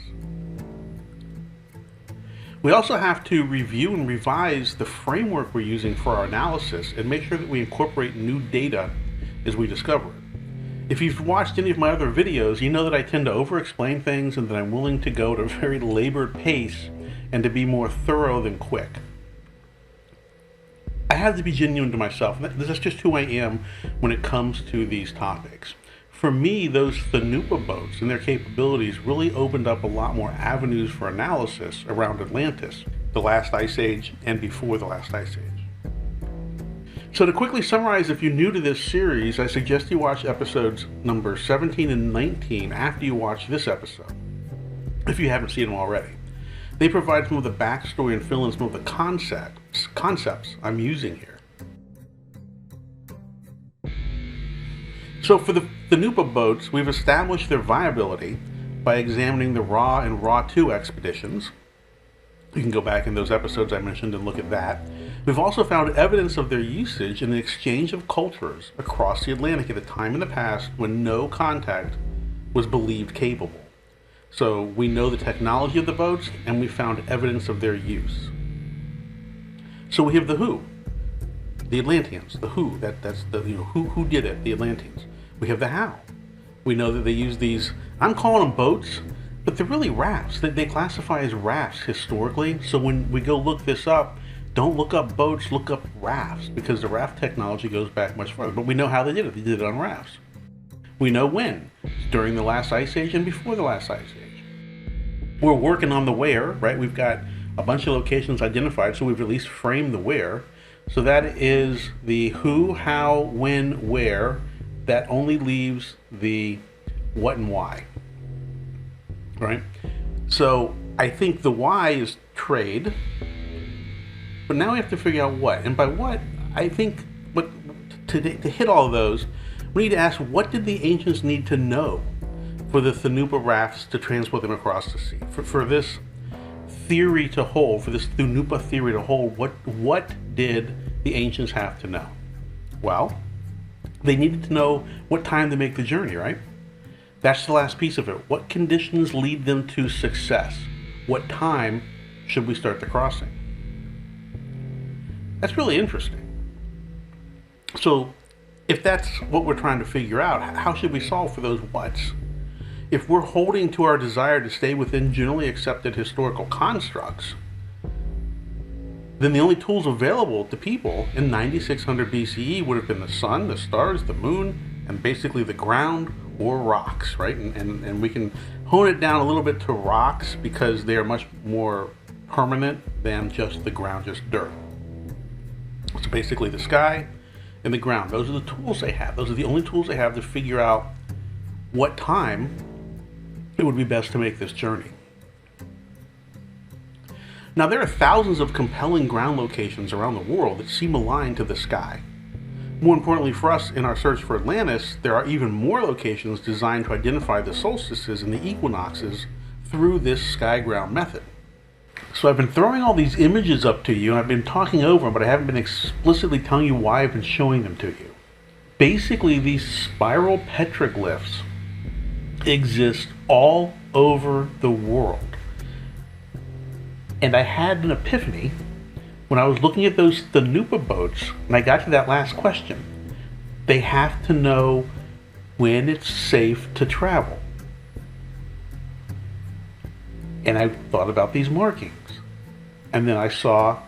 We also have to review and revise the framework we're using for our analysis and make sure that we incorporate new data as we discover it. If you've watched any of my other videos, you know that I tend to over-explain things and that I'm willing to go at a very labored pace and to be more thorough than quick. I have to be genuine to myself. That's just who I am when it comes to these topics. For me, those Thanupa boats and their capabilities really opened up a lot more avenues for analysis around Atlantis, the last ice age, and before the last ice age. So to quickly summarize, if you're new to this series, I suggest you watch episodes number 17 and 19 after you watch this episode, if you haven't seen them already. They provide some of the backstory and fill in some of the concepts I'm using here. So for the Thanupa boats, we've established their viability by examining the Ra and Ra 2 expeditions. You can go back in those episodes I mentioned and look at that. We've also found evidence of their usage in the exchange of cultures across the Atlantic at a time in the past when no contact was believed capable. So we know the technology of the boats, and we found evidence of their use. So we have the who, the Atlanteans, the who, that's the who did it, the Atlanteans. We have the how. We know that they use these, I'm calling them boats, but they're really rafts. They classify as rafts historically. So when we go look this up, don't look up boats, look up rafts, because the raft technology goes back much further. But we know how they did it. They did it on rafts. We know when, during the last ice age and before the last ice age. We're working on the where, right? We've got a bunch of locations identified, so we've at least framed the where. So that is the who, how, when, where. That only leaves the what and why, right? So I think the why is trade, but now we have to figure out what. And by what, I think to hit all of those, we need to ask, what did the ancients need to know for the Thanupa rafts to transport them across the sea? For this theory to hold, for this Thanupa theory to hold, what did the ancients have to know? Well, they needed to know what time to make the journey, right? That's the last piece of it. What conditions lead them to success? What time should we start the crossing? That's really interesting. So if that's what we're trying to figure out, how should we solve for those whats? if we're holding to our desire to stay within generally accepted historical constructs, then the only tools available to people in 9600 BCE would have been the sun, the stars, the moon, and basically the ground or rocks, right? And we can hone it down a little bit to rocks because they are much more permanent than just the ground, just dirt. So basically the sky and the ground, those are the tools they have. Those are the only tools they have to figure out what time it would be best to make this journey. Now, there are thousands of compelling ground locations around the world that seem aligned to the sky. More importantly for us, in our search for Atlantis, there are even more locations designed to identify the solstices and the equinoxes through this sky-ground method. So I've been throwing all these images up to you, and I've been talking over them, but I haven't been explicitly telling you why I've been showing them to you. Basically, these spiral petroglyphs exist all over the world. And I had an epiphany when I was looking at those Thanupa boats, and I got to that last question. They have to know when it's safe to travel. And I thought about these markings. And then I saw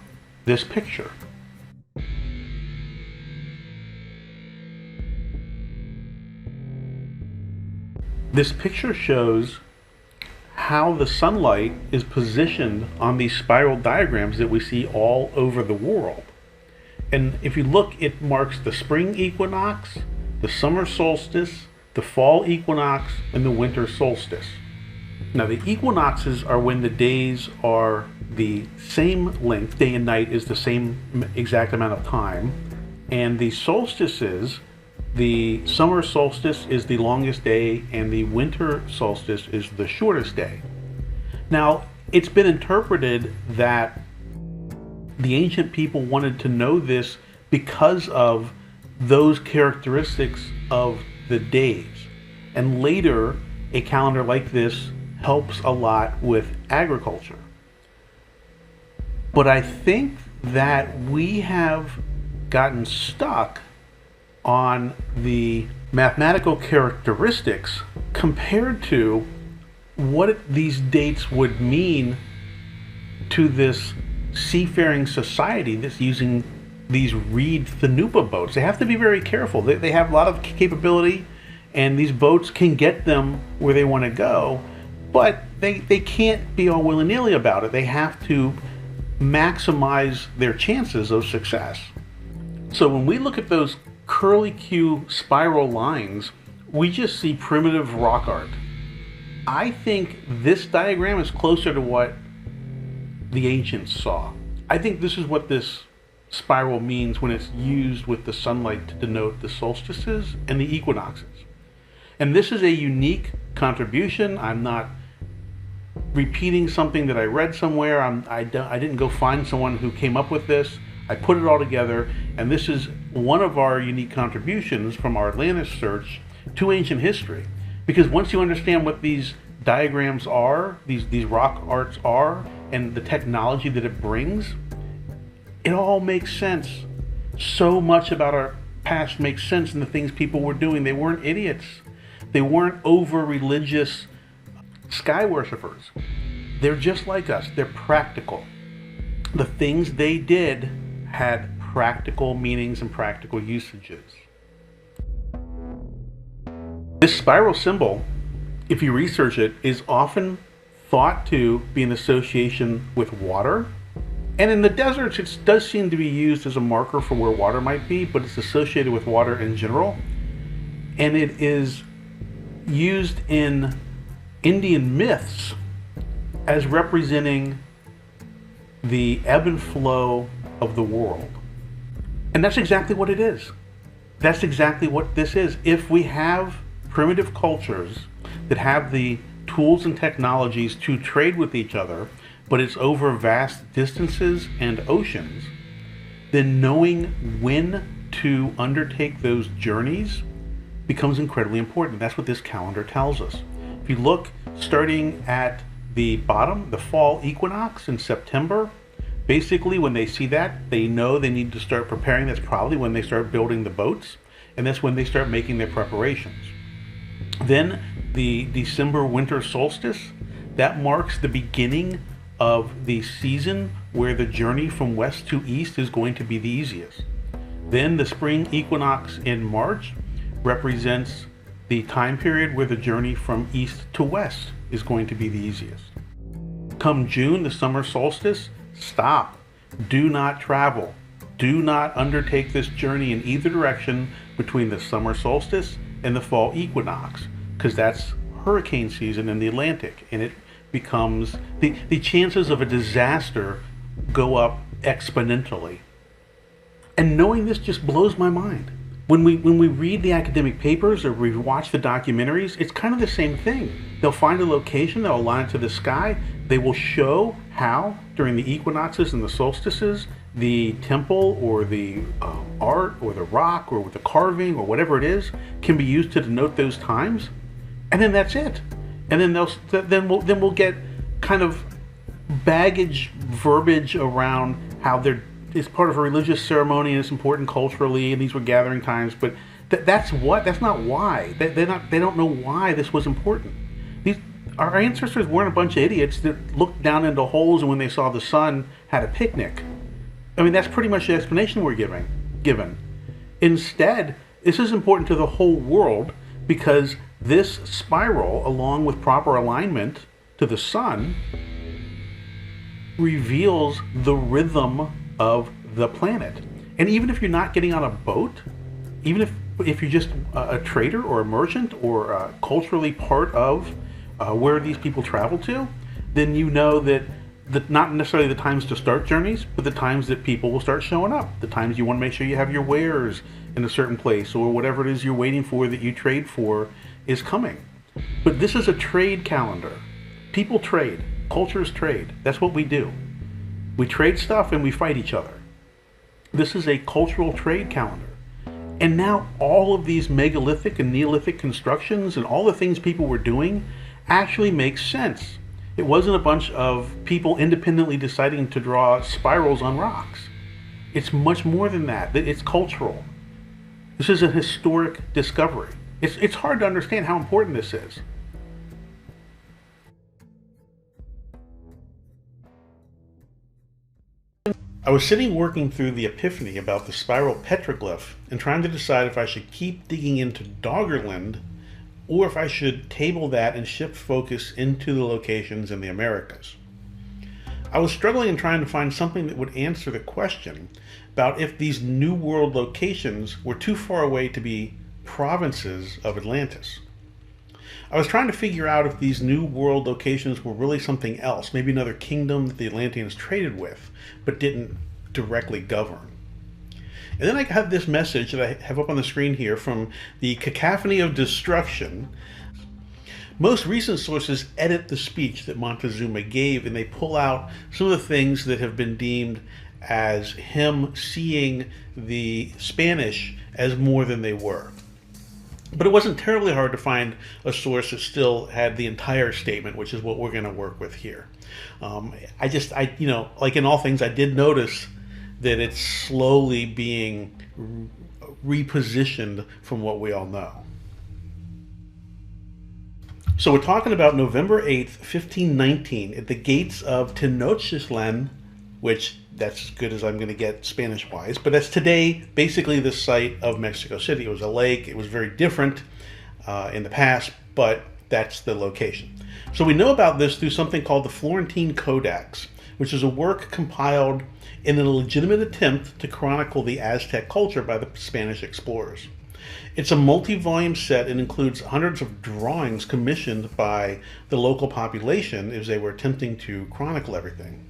this picture. This picture shows how the sunlight is positioned on these spiral diagrams that we see all over the world. And if you look, it marks the spring equinox, the summer solstice, the fall equinox, and the winter solstice. Now, the equinoxes are when the days are the same length, day and night is the same exact amount of time, and the solstices, the summer solstice is the longest day and the winter solstice is the shortest day. Now, it's been interpreted that the ancient people wanted to know this because of those characteristics of the days. And later, a calendar like this helps a lot with agriculture. But I think that we have gotten stuck on the mathematical characteristics compared to what these dates would mean to this seafaring society that's using these reed Thanupa boats. They have to be very careful. They have a lot of capability, and these boats can get them where they want to go, but they can't be all willy-nilly about it. They have to maximize their chances of success. So when we look at those curly-Q spiral lines, we just see primitive rock art. I think this diagram is closer to what the ancients saw. I think this is what this spiral means when it's used with the sunlight to denote the solstices and the equinoxes. And this is a unique contribution. I'm not repeating something that I read somewhere. I didn't go find someone who came up with this. I put it all together, and this is one of our unique contributions from our Atlantis search to ancient history. Because once you understand what these diagrams are, these rock arts are, and the technology that it brings, it all makes sense. So much about our past makes sense in the things people were doing. They weren't idiots. They weren't over-religious sky worshippers. They're just like us. They're practical. The things they did had practical meanings and practical usages. This spiral symbol, if you research it, is often thought to be an association with water. And in the deserts, it does seem to be used as a marker for where water might be, but it's associated with water in general. And it is used in Indian myths as representing the ebb and flow of the world. And that's exactly what it is. That's exactly what this is. If we have primitive cultures that have the tools and technologies to trade with each other, but it's over vast distances and oceans, then knowing when to undertake those journeys becomes incredibly important. That's what this calendar tells us. If you look, starting at the bottom, the fall equinox in September, basically when they see that, they know they need to start preparing. That's probably when they start building the boats, and that's when they start making their preparations. Then the December winter solstice, that marks the beginning of the season where the journey from west to east is going to be the easiest. Then the spring equinox in March represents the time period where the journey from east to west is going to be the easiest. Come June, the summer solstice, stop. Do not travel. Do not undertake this journey in either direction between the summer solstice and the fall equinox, because that's hurricane season in the Atlantic, and it becomes, the chances of a disaster go up exponentially. And knowing this just blows my mind. When we read the academic papers or we watch the documentaries, it's kind of the same thing. They'll find a location, they'll align it to the sky, they will show how during the equinoxes and the solstices the temple or the art or the rock or the carving or whatever it is can be used to denote those times, and then that's it. And then we'll get kind of baggage verbiage around how it's part of a religious ceremony and it's important culturally and these were gathering times, but that's not why. They don't know why this was important. Our ancestors weren't a bunch of idiots that looked down into holes and when they saw the sun had a picnic. I mean, that's pretty much the explanation we're given. Instead, this is important to the whole world because this spiral, along with proper alignment to the sun, reveals the rhythm of the planet. And even if you're not getting on a boat, even if you're just a trader or a merchant or culturally part of where these people travel to, then you know that not necessarily the times to start journeys, but the times that people will start showing up, the times you want to make sure you have your wares in a certain place or whatever it is you're waiting for that you trade for is coming. But this is a trade calendar. People trade. Cultures trade. That's what we do. We trade stuff and we fight each other. This is a cultural trade calendar. And now all of these megalithic and Neolithic constructions and all the things people were doing actually make sense. It wasn't a bunch of people independently deciding to draw spirals on rocks. It's much more than that. It's cultural. This is a historic discovery. It's hard to understand how important this is. I was sitting working through the epiphany about the spiral petroglyph and trying to decide if I should keep digging into Doggerland or if I should table that and shift focus into the locations in the Americas. I was struggling and trying to find something that would answer the question about if these New World locations were too far away to be provinces of Atlantis. I was trying to figure out if these New World locations were really something else, maybe another kingdom that the Atlanteans traded with, but didn't directly govern. And then I got this message that I have up on the screen here from the Cacophony of Destruction. Most recent sources edit the speech that Montezuma gave, and they pull out some of the things that have been deemed as him seeing the Spanish as more than they were. But it wasn't terribly hard to find a source that still had the entire statement, which is what we're going to work with here. Like in all things, I did notice that it's slowly being repositioned from what we all know. So we're talking about November 8th, 1519, at the gates of Tenochtitlan, which that's as good as I'm going to get Spanish-wise, but that's today basically the site of Mexico City. It was a lake. It was very different in the past, but that's the location. So we know about this through something called the Florentine Codex, which is a work compiled in a legitimate attempt to chronicle the Aztec culture by the Spanish explorers. It's a multi-volume set and includes hundreds of drawings commissioned by the local population as they were attempting to chronicle everything.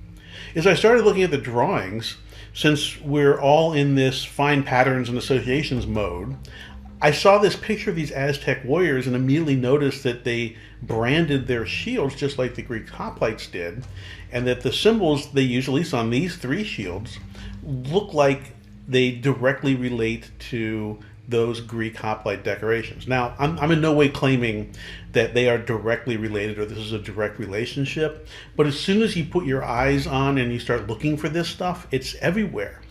As I started looking at the drawings, since we're all in this find patterns and associations mode, I saw this picture of these Aztec warriors and immediately noticed that they branded their shields just like the Greek hoplites did, and that the symbols they use, at least on these three shields, look like they directly relate to those Greek hoplite decorations. Now, I'm in no way claiming that they are directly related or this is a direct relationship, but as soon as you put your eyes on and you start looking for this stuff, it's everywhere.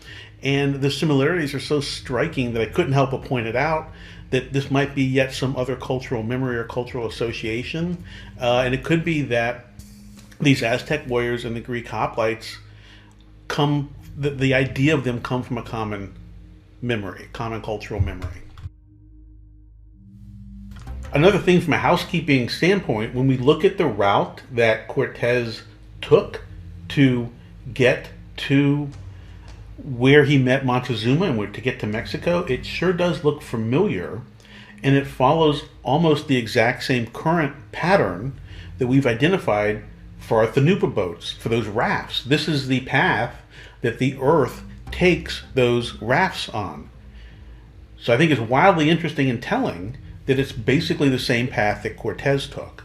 And the similarities are so striking that I couldn't help but point it out, that this might be yet some other cultural memory or cultural association. And it could be that these Aztec warriors and the Greek hoplites the idea of them come from a common memory, common cultural memory. Another thing from a housekeeping standpoint, when we look at the route that Cortez took to get to where he met Montezuma and to get to Mexico, it sure does look familiar, and it follows almost the exact same current pattern that we've identified for our Thanupa boats, for those rafts. This is the path that the Earth takes those rafts on. So I think it's wildly interesting and telling that it's basically the same path that Cortez took.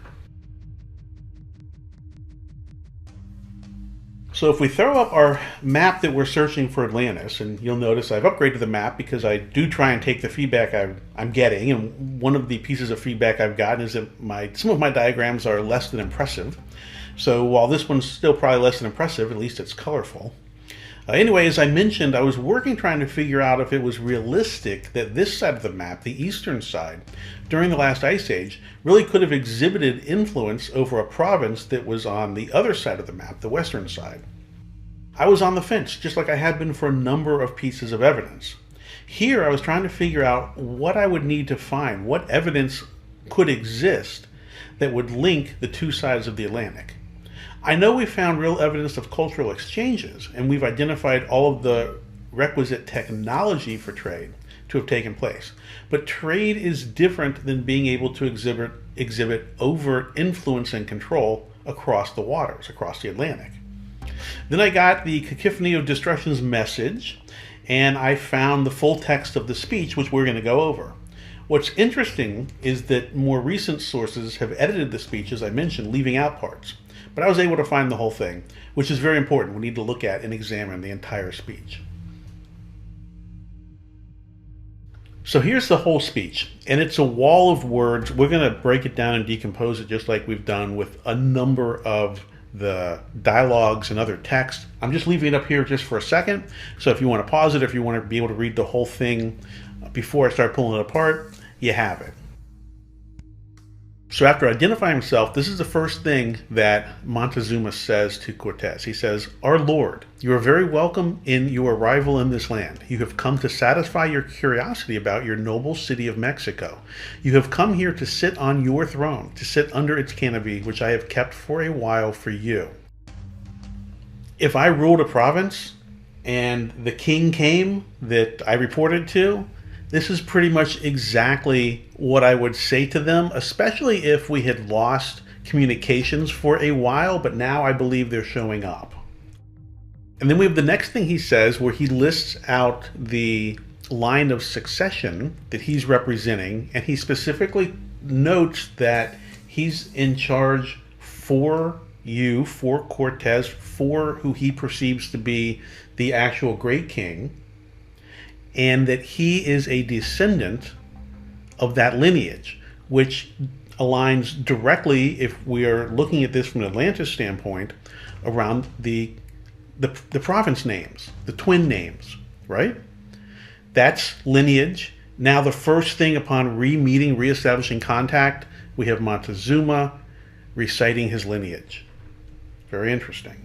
So if we throw up our map that we're searching for Atlantis, and you'll notice I've upgraded the map because I do try and take the feedback I'm getting, and one of the pieces of feedback I've gotten is that some of my diagrams are less than impressive. So while this one's still probably less than impressive, at least it's colorful. Anyway, as I mentioned, I was trying to figure out if it was realistic that this side of the map, the eastern side, during the last ice age, really could have exhibited influence over a province that was on the other side of the map, the western side. I was on the fence, just like I had been for a number of pieces of evidence. Here, I was trying to figure out what I would need to find, what evidence could exist that would link the two sides of the Atlantic. I know we found real evidence of cultural exchanges, and we've identified all of the requisite technology for trade to have taken place. But trade is different than being able to exhibit overt influence and control across the waters, across the Atlantic. Then I got the Cacophony of Destruction's message, and I found the full text of the speech, which we're going to go over. What's interesting is that more recent sources have edited the speech, as I mentioned, leaving out parts. But I was able to find the whole thing, which is very important. We need to look at and examine the entire speech. So here's the whole speech, and it's a wall of words. We're going to break it down and decompose it just like we've done with a number of the dialogues and other text. I'm just leaving it up here just for a second, so if you want to pause it, if you want to be able to read the whole thing before I start pulling it apart, you have it. So after identifying himself, this is the first thing that Montezuma says to Cortez. He says, "Our Lord, you are very welcome in your arrival in this land. You have come to satisfy your curiosity about your noble city of Mexico. You have come here to sit on your throne, to sit under its canopy, which I have kept for a while for you." If I ruled a province and the king came that I reported to, this is pretty much exactly what I would say to them, especially if we had lost communications for a while, but now I believe they're showing up. And then we have the next thing he says, where he lists out the line of succession that he's representing, and he specifically notes that he's in charge for you, for Cortez, for who he perceives to be the actual great king, and that he is a descendant of that lineage, which aligns directly, if we are looking at this from an Atlantis standpoint, around the province names, the twin names, right? That's lineage. Now the first thing upon re-meeting, re-establishing contact, we have Montezuma reciting his lineage. Very interesting.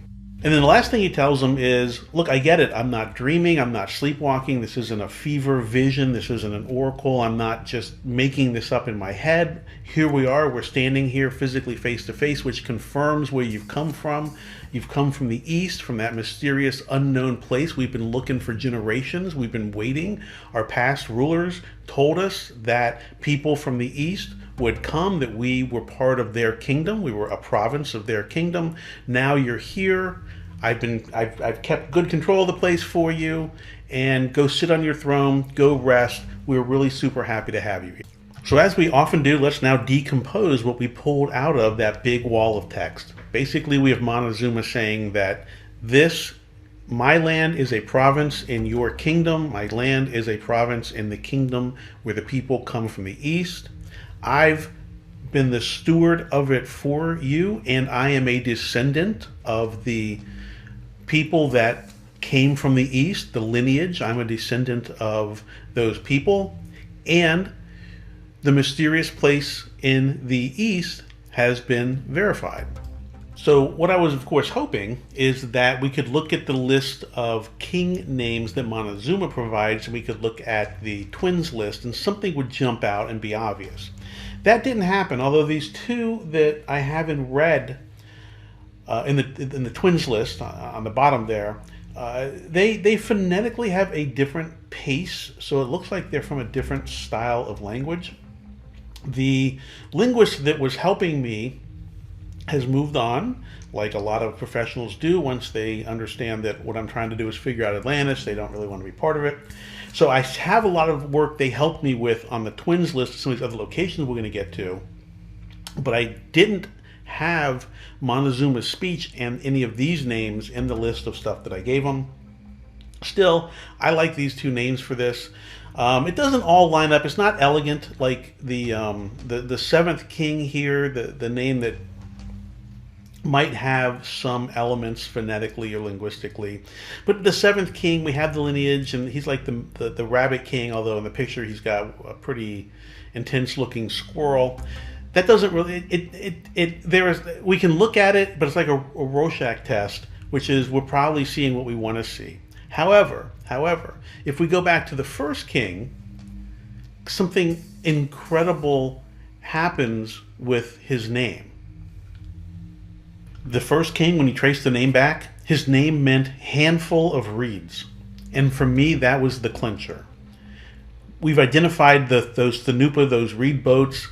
And then the last thing he tells them is, look, I get it. I'm not dreaming. I'm not sleepwalking. This isn't a fever vision. This isn't an oracle. I'm not just making this up in my head. Here we are. We're standing here physically face to face, which confirms where you've come from. You've come from the east, from that mysterious unknown place. We've been looking for generations. We've been waiting. Our past rulers told us that people from the east would come, that we were part of their kingdom. We were a province of their kingdom. Now you're here. I've kept good control of the place for you, and go sit on your throne, go rest. We're really super happy to have you here. So as we often do, let's now decompose what we pulled out of that big wall of text. Basically, we have Montezuma saying that my land is a province in your kingdom. My land is a province in the kingdom where the people come from the east. I've been the steward of it for you, and I am a descendant of the people that came from the East, the lineage. I'm a descendant of those people. And the mysterious place in the East has been verified. So what I was, of course, hoping is that we could look at the list of king names that Montezuma provides, and we could look at the twins list, and something would jump out and be obvious. That didn't happen, although these two that I have in red in the twins list on the bottom there, they phonetically have a different pace, so it looks like they're from a different style of language. The linguist that was helping me has moved on, like a lot of professionals do once they understand that what I'm trying to do is figure out Atlantis. They don't really want to be part of it. So I have a lot of work they helped me with on the twins list, some of these other locations we're going to get to. But I didn't have Montezuma's speech and any of these names in the list of stuff that I gave them. Still, I like these two names for this. It doesn't all line up. It's not elegant like the seventh king here, the name that might have some elements phonetically or linguistically. But the seventh king, we have the lineage, and he's like the rabbit king, although in the picture he's got a pretty intense looking squirrel. That doesn't really, we can look at it, but it's like a Rorschach test, which is we're probably seeing what we want to see. However, if we go back to the first king, something incredible happens with his name. The first king, when you trace the name back, his name meant handful of reeds. And for me, that was the clincher. We've identified those Thanupa, those reed boats.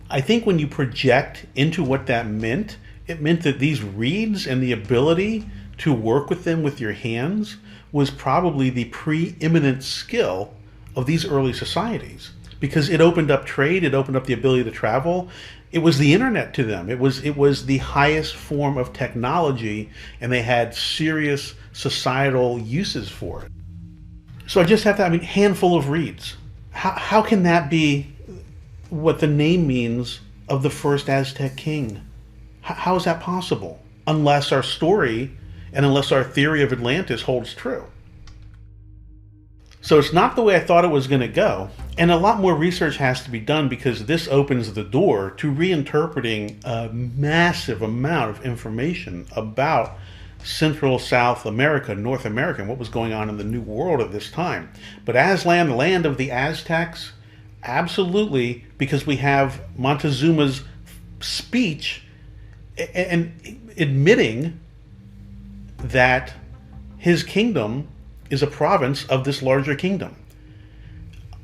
I think when you project into what that meant, it meant that these reeds and the ability to work with them with your hands was probably the preeminent skill of these early societies, because it opened up trade, it opened up the ability to travel. It was the internet to them. It was the highest form of technology, and they had serious societal uses for it. So I just have to, handful of reeds. How can that be what the name means of the first Aztec king? How is that possible? Unless our story and unless our theory of Atlantis holds true. So it's not the way I thought it was going to go. And a lot more research has to be done, because this opens the door to reinterpreting a massive amount of information about Central South America, North America, and what was going on in the New World at this time. But Aztlan, the land of the Aztecs, absolutely, because we have Montezuma's speech and admitting that his kingdom is a province of this larger kingdom.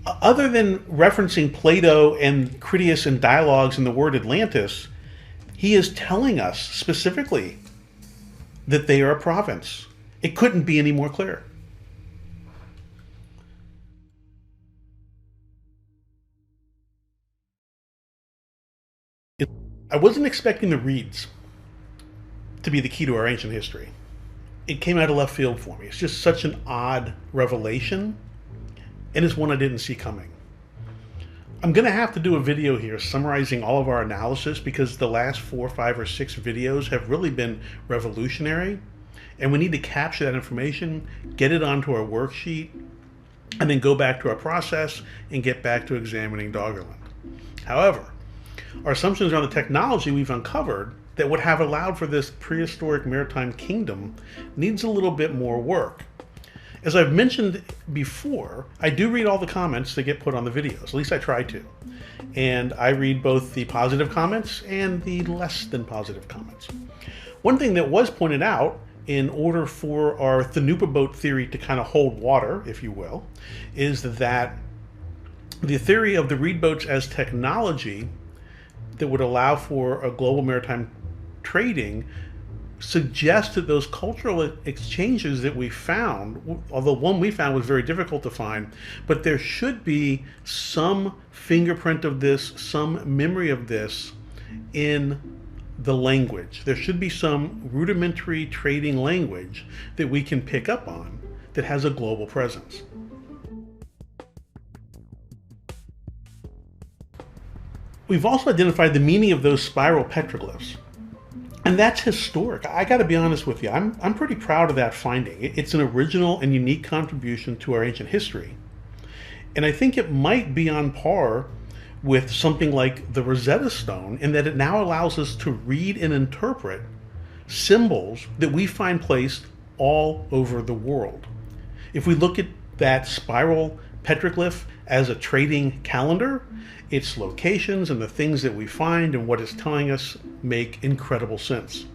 Other than referencing Plato and Critias and dialogues in the word Atlantis, he is telling us specifically that they are a province. It couldn't be any more clear. I wasn't expecting the reeds to be the key to our ancient history. It came out of left field for me. It's just such an odd revelation, and it's one I didn't see coming. I'm going to have to do a video here summarizing all of our analysis, because the last 4, 5, or 6 videos have really been revolutionary, and we need to capture that information, get it onto our worksheet, and then go back to our process and get back to examining Doggerland. However, our assumptions around the technology we've uncovered that would have allowed for this prehistoric maritime kingdom needs a little bit more work. As I've mentioned before, I do read all the comments that get put on the videos, at least I try to. And I read both the positive comments and the less than positive comments. One thing that was pointed out, in order for our Thanupa boat theory to kind of hold water, if you will, is that the theory of the reed boats as technology that would allow for a global maritime trading suggests that those cultural exchanges that we found, although one we found was very difficult to find, but there should be some fingerprint of this, some memory of this in the language. There should be some rudimentary trading language that we can pick up on that has a global presence. We've also identified the meaning of those spiral petroglyphs. And that's historic. I got to be honest with you. I'm pretty proud of that finding. It's an original and unique contribution to our ancient history. And I think it might be on par with something like the Rosetta Stone in that it now allows us to read and interpret symbols that we find placed all over the world. If we look at that spiral petroglyph as a trading calendar, its locations and the things that we find and what it's telling us make incredible sense.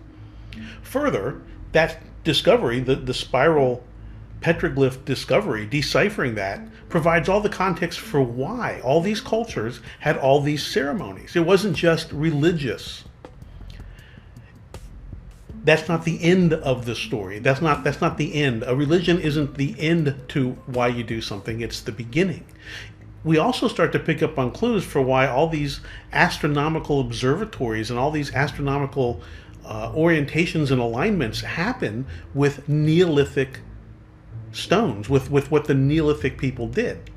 Further, that discovery, the spiral petroglyph discovery, deciphering that, provides all the context for why all these cultures had all these ceremonies. It wasn't just religious. That's not the end of the story. That's not the end. A religion isn't the end to why you do something. It's the beginning. We also start to pick up on clues for why all these astronomical observatories and all these astronomical orientations and alignments happen with Neolithic stones, with what the Neolithic people did.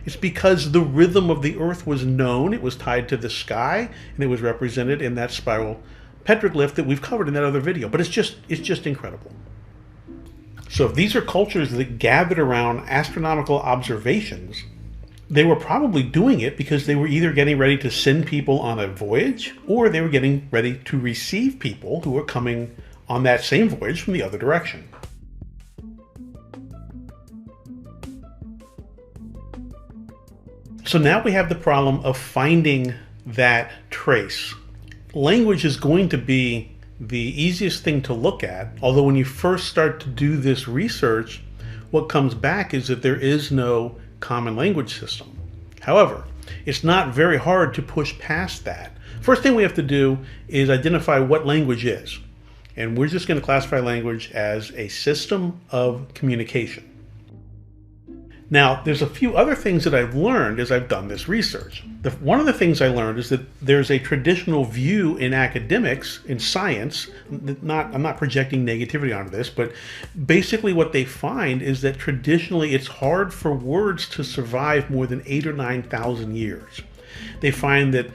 It's because the rhythm of the earth was known, it was tied to the sky, and it was represented in that spiral petroglyph that we've covered in that other video. But it's just incredible. So if these are cultures that gathered around astronomical observations, they were probably doing it because they were either getting ready to send people on a voyage, or they were getting ready to receive people who were coming on that same voyage from the other direction. So now we have the problem of finding that trace. Language is going to be the easiest thing to look at, although when you first start to do this research, what comes back is that there is no common language system. However, it's not very hard to push past that. First thing we have to do is identify what language is. And we're just going to classify language as a system of communication. Now, there's a few other things that I've learned as I've done this research. One of the things I learned is that there's a traditional view in academics, in science, I'm not projecting negativity onto this, but basically what they find is that traditionally it's hard for words to survive more than 8,000 or 9,000 years. They find that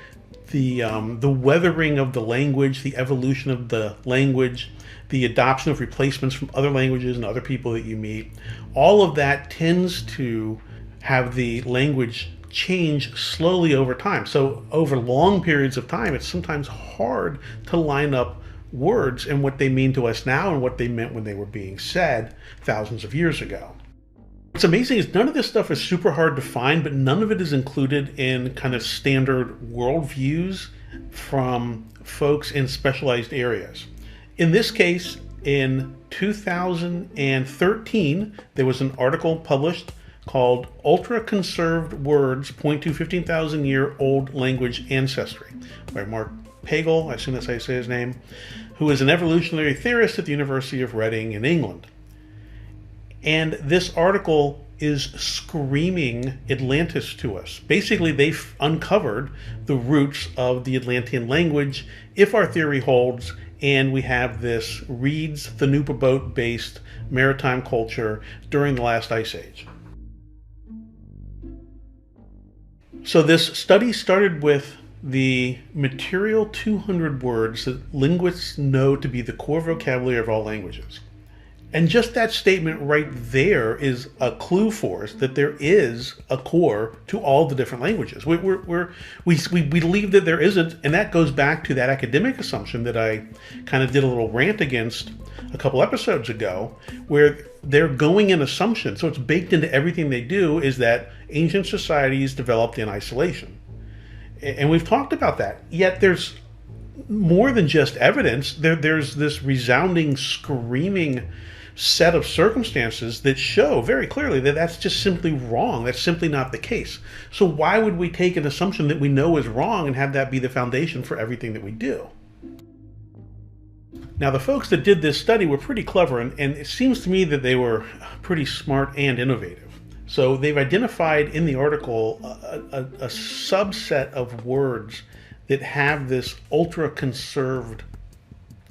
the weathering of the language, the evolution of the language, the adoption of replacements from other languages and other people that you meet, all of that tends to have the language change slowly over time. So over long periods of time, it's sometimes hard to line up words and what they mean to us now and what they meant when they were being said thousands of years ago. What's amazing is none of this stuff is super hard to find, but none of it is included in kind of standard worldviews from folks in specialized areas. In this case, in 2013, there was an article published called Ultra Conserved Words Point to 15,000-Year-Old Language Ancestry by Mark Pagel, I assume that's how you say his name, who is an evolutionary theorist at the University of Reading in England. And this article is screaming Atlantis to us. Basically, they've uncovered the roots of the Atlantean language, if our theory holds, and we have this reeds Thanupa boat-based maritime culture during the last ice age. So this study started with the material 200 words that linguists know to be the core vocabulary of all languages. And just that statement right there is a clue for us that there is a core to all the different languages. We believe that there isn't, and that goes back to that academic assumption that I kind of did a little rant against a couple episodes ago, where they're going in assumption. So it's baked into everything they do is that ancient societies developed in isolation. And we've talked about that. Yet there's more than just evidence. There's this resounding, screaming set of circumstances that show very clearly that that's just simply wrong. That's simply not the case. So why would we take an assumption that we know is wrong and have that be the foundation for everything that we do? Now, the folks that did this study were pretty clever, and it seems to me that they were pretty smart and innovative. So they've identified in the article a subset of words that have this ultra-conserved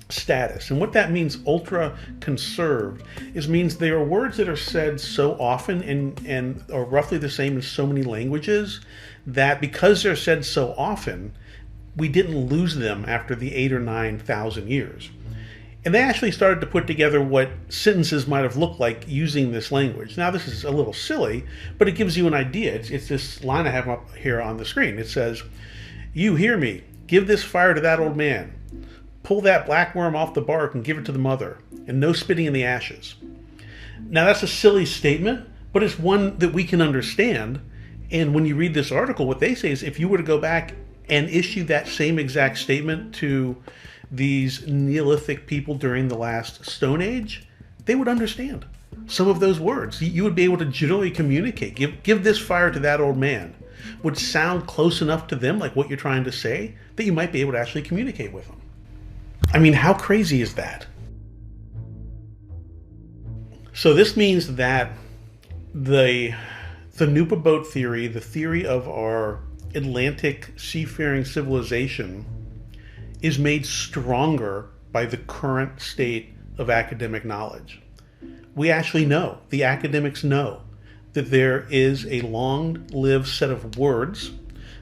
status. And what that means, ultra-conserved, means they are words that are said so often and are roughly the same in so many languages that because they're said so often, we didn't lose them after the 8,000 or 9,000 years. And they actually started to put together what sentences might have looked like using this language. Now, this is a little silly, but it gives you an idea. It's this line I have up here on the screen. It says, "You hear me. Give this fire to that old man. Pull that black worm off the bark and give it to the mother. And no spitting in the ashes." Now, that's a silly statement, but it's one that we can understand. And when you read this article, what they say is if you were to go back and issue that same exact statement to these Neolithic people during the last Stone Age, they would understand some of those words. You would be able to generally communicate. Give this fire to that old man would sound close enough to them, like what you're trying to say, that you might be able to actually communicate with them. I mean, how crazy is that? So this means that the Nupa boat theory, the theory of our Atlantic seafaring civilization, is made stronger by the current state of academic knowledge. We actually know, the academics know, that there is a long-lived set of words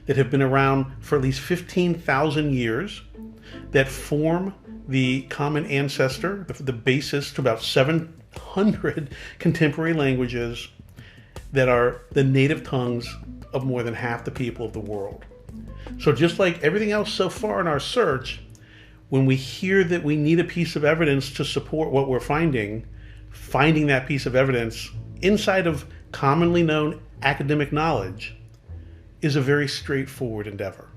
that have been around for at least 15,000 years that form the common ancestor, the basis to about 700 contemporary languages that are the native tongues of more than half the people of the world. So just like everything else so far in our search, when we hear that we need a piece of evidence to support what we're finding that piece of evidence inside of commonly known academic knowledge is a very straightforward endeavor.